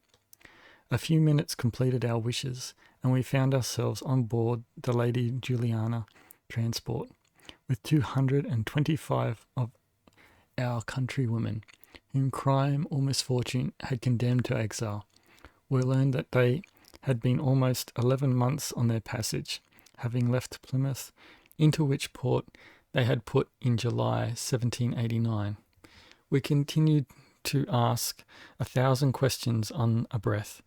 A few minutes completed our wishes, and we found ourselves on board the Lady Juliana transport, with 225 of our countrywomen, whom crime or misfortune had condemned to exile. We learned that they had been almost 11 months on their passage, having left Plymouth, into which port they had put in July 1789. We continued to ask 1,000 questions on a breath.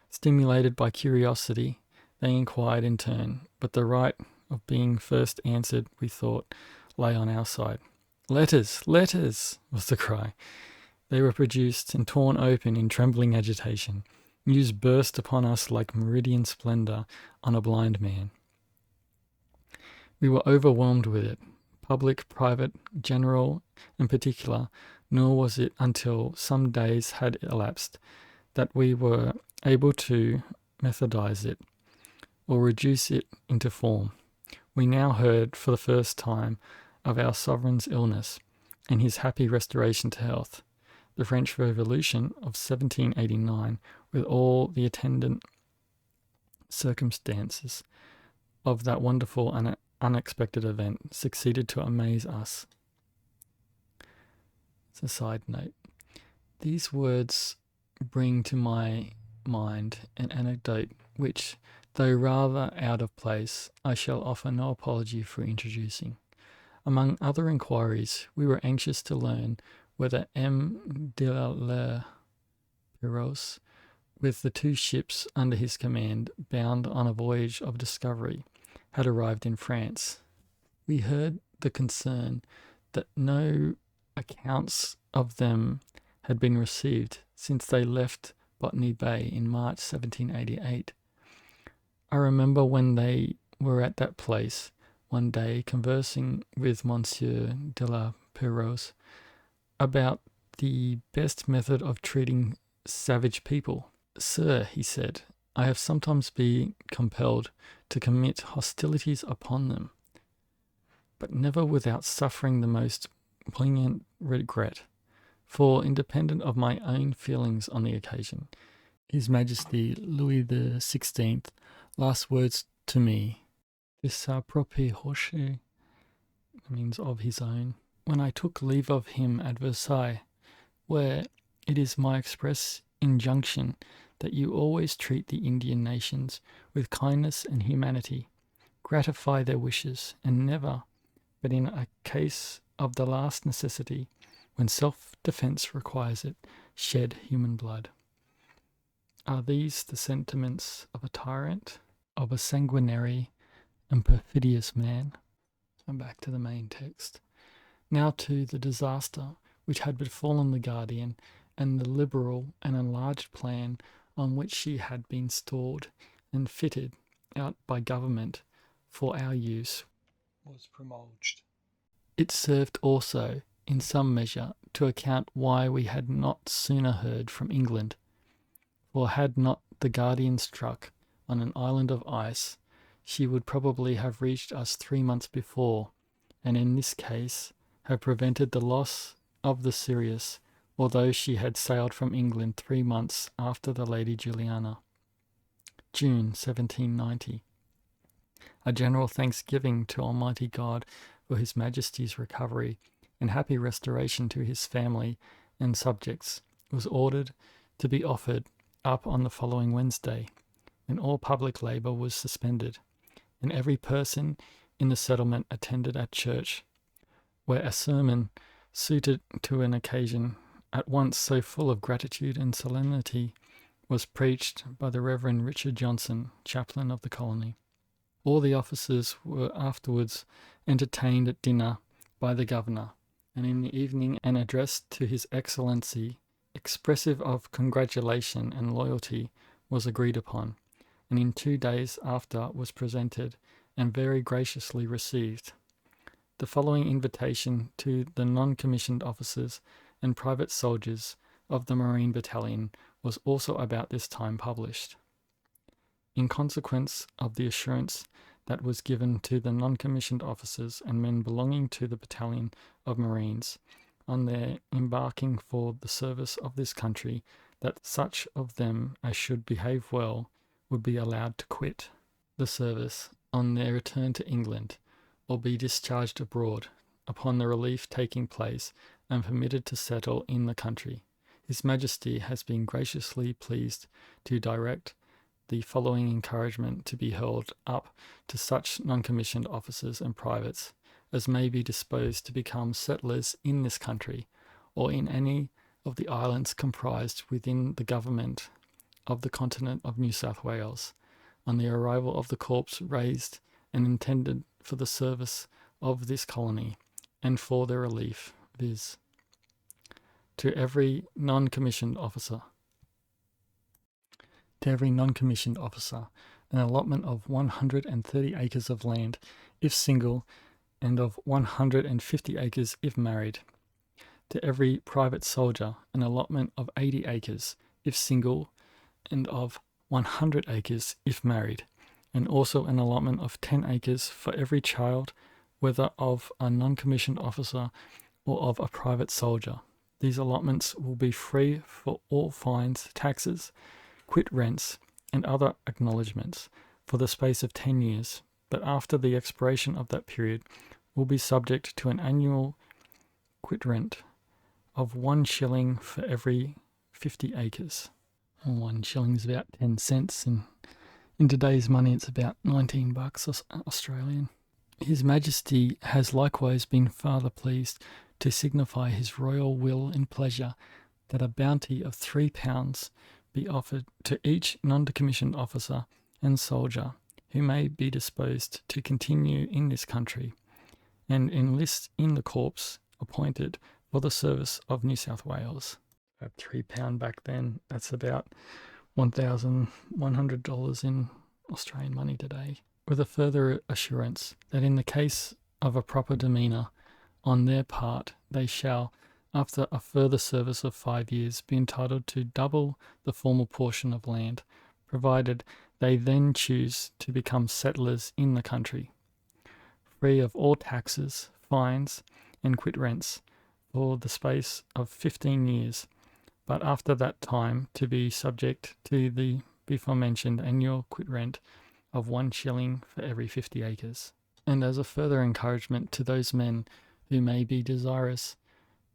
Stimulated by curiosity, they inquired in turn, but the right of being first answered, we thought, lay on our side. "Letters! Letters!" was the cry. They were produced and torn open in trembling agitation. News burst upon us like meridian splendour on a blind man. We were overwhelmed with it, public, private, general, and particular, nor was it until some days had elapsed that we were able to methodize it, or reduce it into form. We now heard for the first time of our sovereign's illness, and his happy restoration to health. The French Revolution of 1789, with all the attendant circumstances of that wonderful and unexpected event, succeeded to amaze us. As a side note, these words bring to my mind an anecdote which, though rather out of place, I shall offer no apology for introducing. Among other inquiries, we were anxious to learn whether M. de la Pérouse, with the 2 ships under his command, bound on a voyage of discovery, had arrived in France. We heard the concern that no accounts of them had been received since they left Botany Bay in March 1788. I remember when they were at that place one day conversing with Monsieur de la Pérouse about the best method of treating savage people. Sir, he said, I have sometimes been compelled to commit hostilities upon them, but never without suffering the most poignant regret, for independent of my own feelings on the occasion, His Majesty Louis XVI last words to me, de sa propre roche, means of his own, when I took leave of him at Versailles, where it is my express injunction that you always treat the Indian nations with kindness and humanity, gratify their wishes, and never, but in a case of the last necessity, when self-defense requires it, shed human blood. Are these the sentiments of a tyrant, of a sanguinary and perfidious man? So back to the main text. Now to the disaster which had befallen the Guardian, and the liberal and enlarged plan on which she had been stored and fitted out by government for our use was promulged. It served also, in some measure, to account why we had not sooner heard from England. For had not the Guardian struck on an island of ice, she would probably have reached us 3 months before, and in this case have prevented the loss of the Sirius, although she had sailed from England 3 months after the Lady Juliana. June 1790. A general thanksgiving to Almighty God for His Majesty's recovery and happy restoration to his family and subjects was ordered to be offered up on the following Wednesday, when all public labour was suspended, and every person in the settlement attended at church, where a sermon suited to an occasion at once so full of gratitude and solemnity was preached by the Reverend Richard Johnson, chaplain of the colony. All the officers were afterwards entertained at dinner by the governor, and in the evening an address to His Excellency, expressive of congratulation and loyalty, was agreed upon, and in 2 days after was presented and very graciously received. The following invitation to the non-commissioned officers and private soldiers of the Marine Battalion was also about this time published. In consequence of the assurance that was given to the non-commissioned officers and men belonging to the Battalion of Marines on their embarking for the service of this country, that such of them as should behave well would be allowed to quit the service on their return to England, or be discharged abroad, upon the relief taking place, and permitted to settle in the country. His Majesty has been graciously pleased to direct the following encouragement to be held up to such non-commissioned officers and privates as may be disposed to become settlers in this country, or in any of the islands comprised within the government of the continent of New South Wales, on the arrival of the corps raised and intended for the service of this colony, and for their relief, viz. To every non-commissioned officer, an allotment of 130 acres of land, if single, and of 150 acres if married. To every private soldier, an allotment of 80 acres, if single, and of 100 acres if married, and also an allotment of 10 acres for every child, whether of a non-commissioned officer or of a private soldier. These allotments will be free for all fines, taxes, quit rents, and other acknowledgements for the space of 10 years, but after the expiration of that period will be subject to an annual quit rent of 1 shilling for every 50 acres. 1 shilling is about 10 cents. In today's money, it's about $19 Australian. His Majesty has likewise been farther pleased to signify his royal will and pleasure that a bounty of £3 be offered to each non-commissioned officer and soldier who may be disposed to continue in this country, and enlist in the corps appointed for the service of New South Wales. At £3 back then, that's about $1,100 in Australian money today, with a further assurance that in the case of a proper demeanour on their part, they shall, after a further service of 5 years, be entitled to double the former portion of land, provided they then choose to become settlers in the country, free of all taxes, fines, and quit rents for the space of 15 years, but after that time to be subject to the before-mentioned annual quit rent of 1 shilling for every 50 acres. And as a further encouragement to those men who may be desirous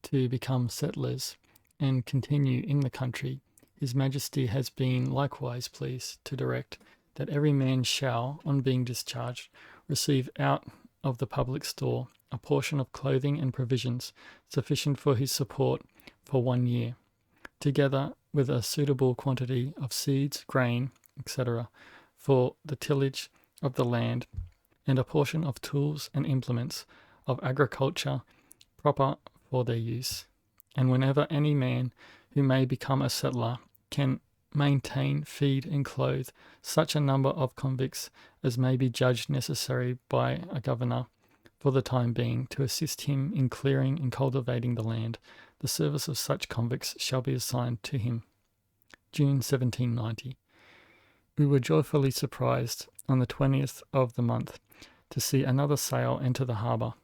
to become settlers and continue in the country, His Majesty has been likewise pleased to direct that every man shall, on being discharged, receive out of the public store a portion of clothing and provisions sufficient for his support for 1 year, together with a suitable quantity of seeds, grain, etc., for the tillage of the land, and a portion of tools and implements of agriculture proper for their use. And whenever any man who may become a settler can maintain, feed, and clothe such a number of convicts as may be judged necessary by a governor for the time being to assist him in clearing and cultivating the land, the service of such convicts shall be assigned to him. June 1790. We were joyfully surprised on the 20th of the month to see another sail enter the harbour.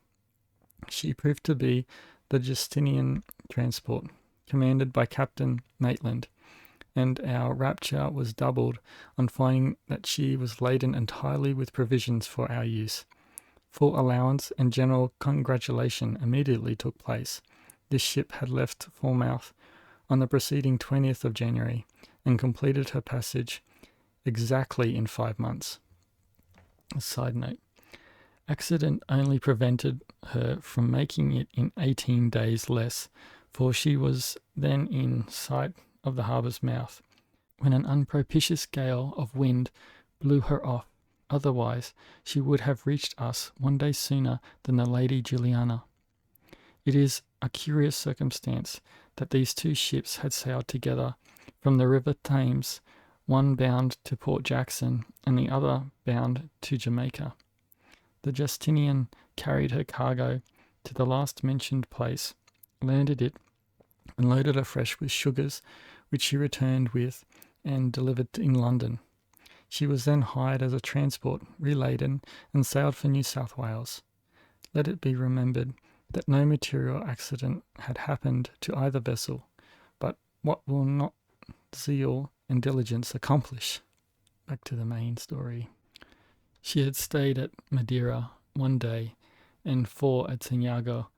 She proved to be the Justinian transport, commanded by Captain Maitland, and our rapture was doubled on finding that she was laden entirely with provisions for our use. Full allowance and general congratulation immediately took place. This ship had left Falmouth on the preceding 20th of January and completed her passage exactly in 5 months. A side note, accident only prevented her from making it in 18 days less, for she was then in sight of the harbour's mouth, when an unpropitious gale of wind blew her off. Otherwise, she would have reached us 1 day sooner than the Lady Juliana. It is a curious circumstance that these two ships had sailed together from the River Thames, one bound to Port Jackson and the other bound to Jamaica. The Justinian carried her cargo to the last mentioned place, landed it, and loaded afresh with sugars, which she returned with and delivered in London. She was then hired as a transport, reladen, and sailed for New South Wales. Let it be remembered that no material accident had happened to either vessel, but what will not zeal and diligence accomplish? Back to the main story. She had stayed at Madeira 1 day and 4 at Santiago,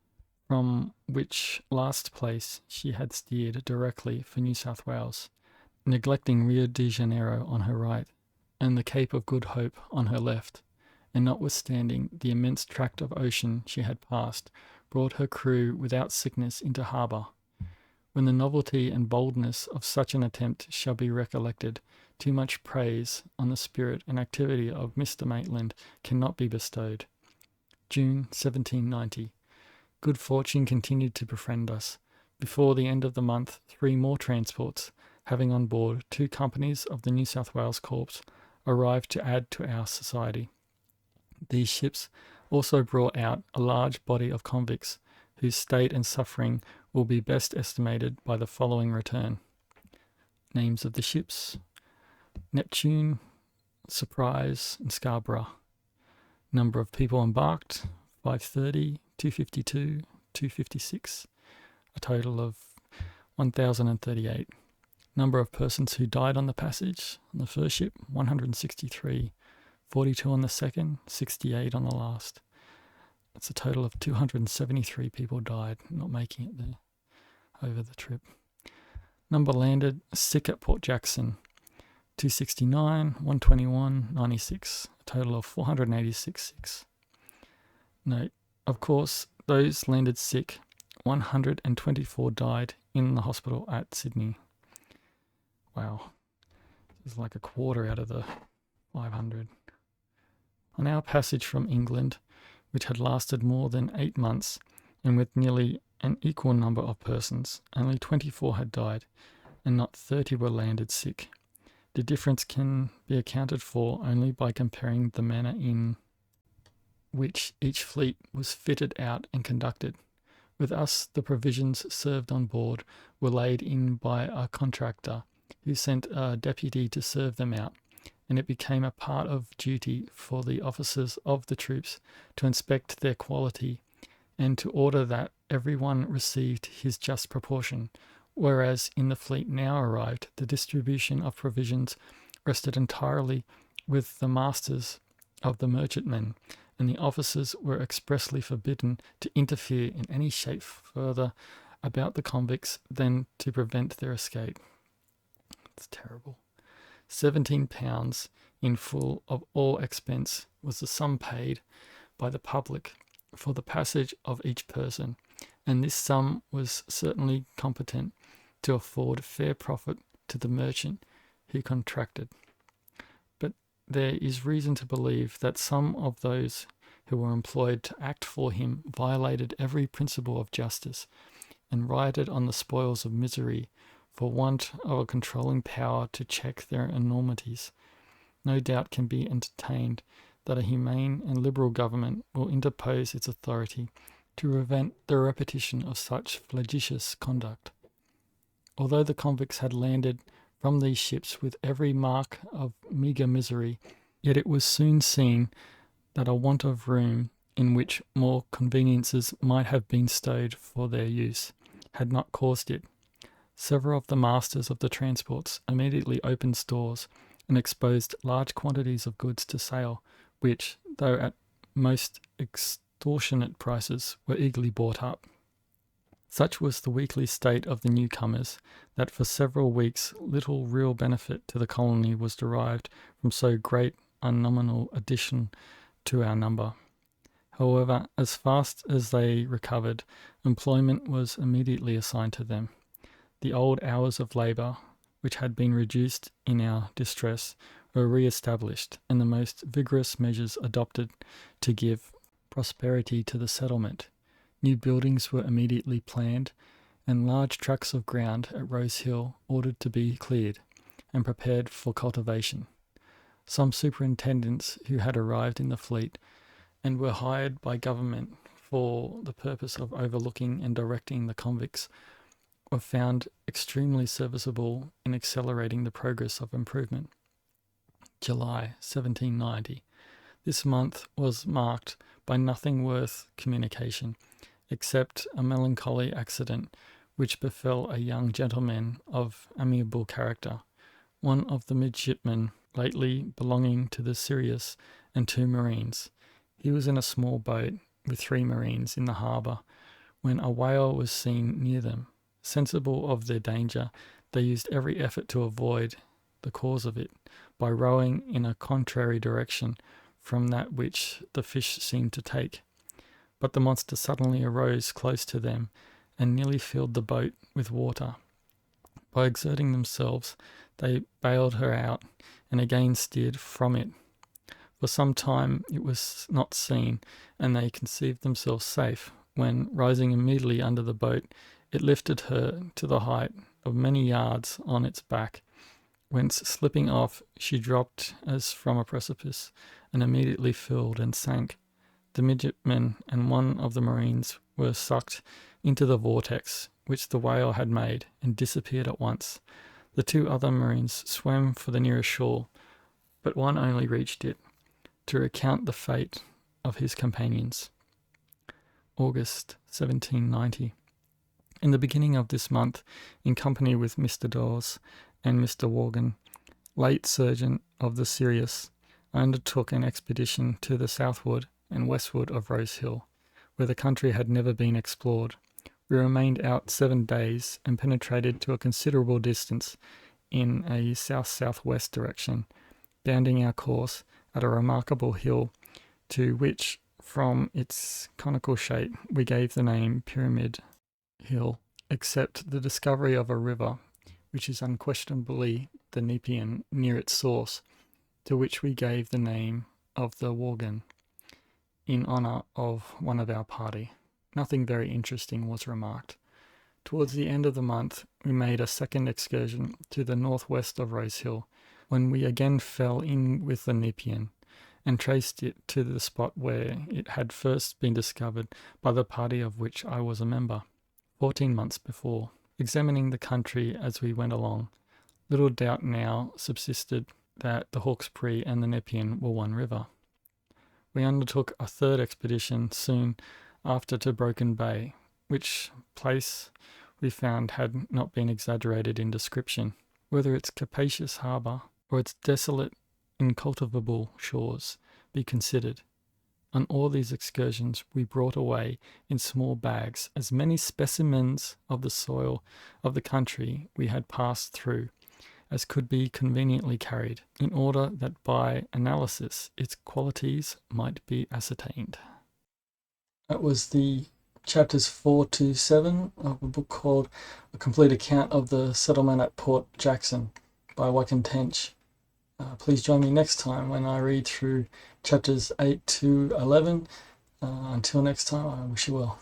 from which last place she had steered directly for New South Wales, neglecting Rio de Janeiro on her right and the Cape of Good Hope on her left, and notwithstanding the immense tract of ocean she had passed, brought her crew without sickness into harbour. When the novelty and boldness of such an attempt shall be recollected, too much praise on the spirit and activity of Mr. Maitland cannot be bestowed. June 1790. Good fortune continued to befriend us. Before the end of the month, 3 more transports, having on board 2 companies of the New South Wales Corps, arrived to add to our society. These ships also brought out a large body of convicts, whose state and suffering will be best estimated by the following return. Names of the ships: Neptune, Surprise, and Scarborough. Number of people embarked: 530, 252, 256, a total of 1,038. Number of persons who died on the passage: on the first ship, 163, 42 on the second, 68 on the last. That's a total of 273 people died, not making it there over the trip. Number landed sick at Port Jackson: 269, 121, 96, a total of 486 sick. Note, of course, those landed sick, 124 died in the hospital at Sydney. Wow, this is like a quarter out of the 500. On our passage from England, which had lasted more than 8 months, and with nearly an equal number of persons. Only 24 had died, and not 30 were landed sick. The difference can be accounted for only by comparing the manner in which each fleet was fitted out and conducted. With us, the provisions served on board were laid in by a contractor who sent a deputy to serve them out, and it became a part of duty for the officers of the troops to inspect their quality and to order that everyone received his just proportion, whereas in the fleet now arrived, the distribution of provisions rested entirely with the masters of the merchantmen, and the officers were expressly forbidden to interfere in any shape further about the convicts than to prevent their escape. It's terrible. £17 in full of all expense was the sum paid by the public for the passage of each person, and this sum was certainly competent to afford fair profit to the merchant who contracted. But there is reason to believe that some of those who were employed to act for him violated every principle of justice and rioted on the spoils of misery for want of a controlling power to check their enormities. No doubt can be entertained that a humane and liberal government will interpose its authority to prevent the repetition of such flagitious conduct. Although the convicts had landed from these ships with every mark of meagre misery, yet it was soon seen that a want of room in which more conveniences might have been stowed for their use had not caused it. Several of the masters of the transports immediately opened stores and exposed large quantities of goods to sale, which, though at most extortionate prices, were eagerly bought up. Such was the weekly state of the newcomers that for several weeks little real benefit to the colony was derived from so great a nominal addition to our number. However, as fast as they recovered, employment was immediately assigned to them. The old hours of labour, which had been reduced in our distress, were re-established, and the most vigorous measures adopted to give prosperity to the settlement. New buildings were immediately planned, and large tracts of ground at Rose Hill ordered to be cleared and prepared for cultivation. Some superintendents who had arrived in the fleet and were hired by government for the purpose of overlooking and directing the convicts were found extremely serviceable in accelerating the progress of improvement. July 1790. This month was marked by nothing worth communication, except a melancholy accident which befell a young gentleman of amiable character, one of the midshipmen lately belonging to the Sirius, and 2 marines. He was in a small boat with 3 marines in the harbour when a whale was seen near them. Sensible of their danger, they used every effort to avoid the cause of it by rowing in a contrary direction from that which the fish seemed to take. But the monster suddenly arose close to them and nearly filled the boat with water. By exerting themselves, they bailed her out and again steered from it. For some time it was not seen, and they conceived themselves safe, when, rising immediately under the boat, it lifted her to the height of many yards on its back, whence, slipping off, she dropped as from a precipice, and immediately filled and sank. The midshipmen and one of the marines were sucked into the vortex which the whale had made, and disappeared at once. The 2 other marines swam for the nearest shore, but one only reached it, to recount the fate of his companions. August 1790. In the beginning of this month, in company with Mr. Dawes and Mr. Morgan, late surgeon of the Sirius, I undertook an expedition to the southward and westward of Rose Hill, where the country had never been explored. We remained out 7 days and penetrated to a considerable distance in a south-southwest direction, bounding our course at a remarkable hill to which, from its conical shape, we gave the name Pyramid Hill, except the discovery of a river, which is unquestionably the Nepean, near its source, to which we gave the name of the Worgan, in honour of one of our party. nothing very interesting was remarked. Towards the end of the month, we made a second excursion to the northwest of Rose Hill, when we again fell in with the Nepean and traced it to the spot where it had first been discovered by the party of which I was a member, 14 months before. Examining the country as we went along, little doubt now subsisted that the Hawkesbury and the Nepean were one river. We undertook a third expedition soon after to Broken Bay, which place we found had not been exaggerated in description. Whether its capacious harbour or its desolate, incultivable shores be considered, on all these excursions we brought away in small bags as many specimens of the soil of the country we had passed through as could be conveniently carried, in order that by analysis its qualities might be ascertained. That was the chapters 4 to 7 of a book called A Complete Account of the Settlement at Port Jackson by Watkin Tench. Please join me next time when I read through chapters 8 to 11. Until next time, I wish you well.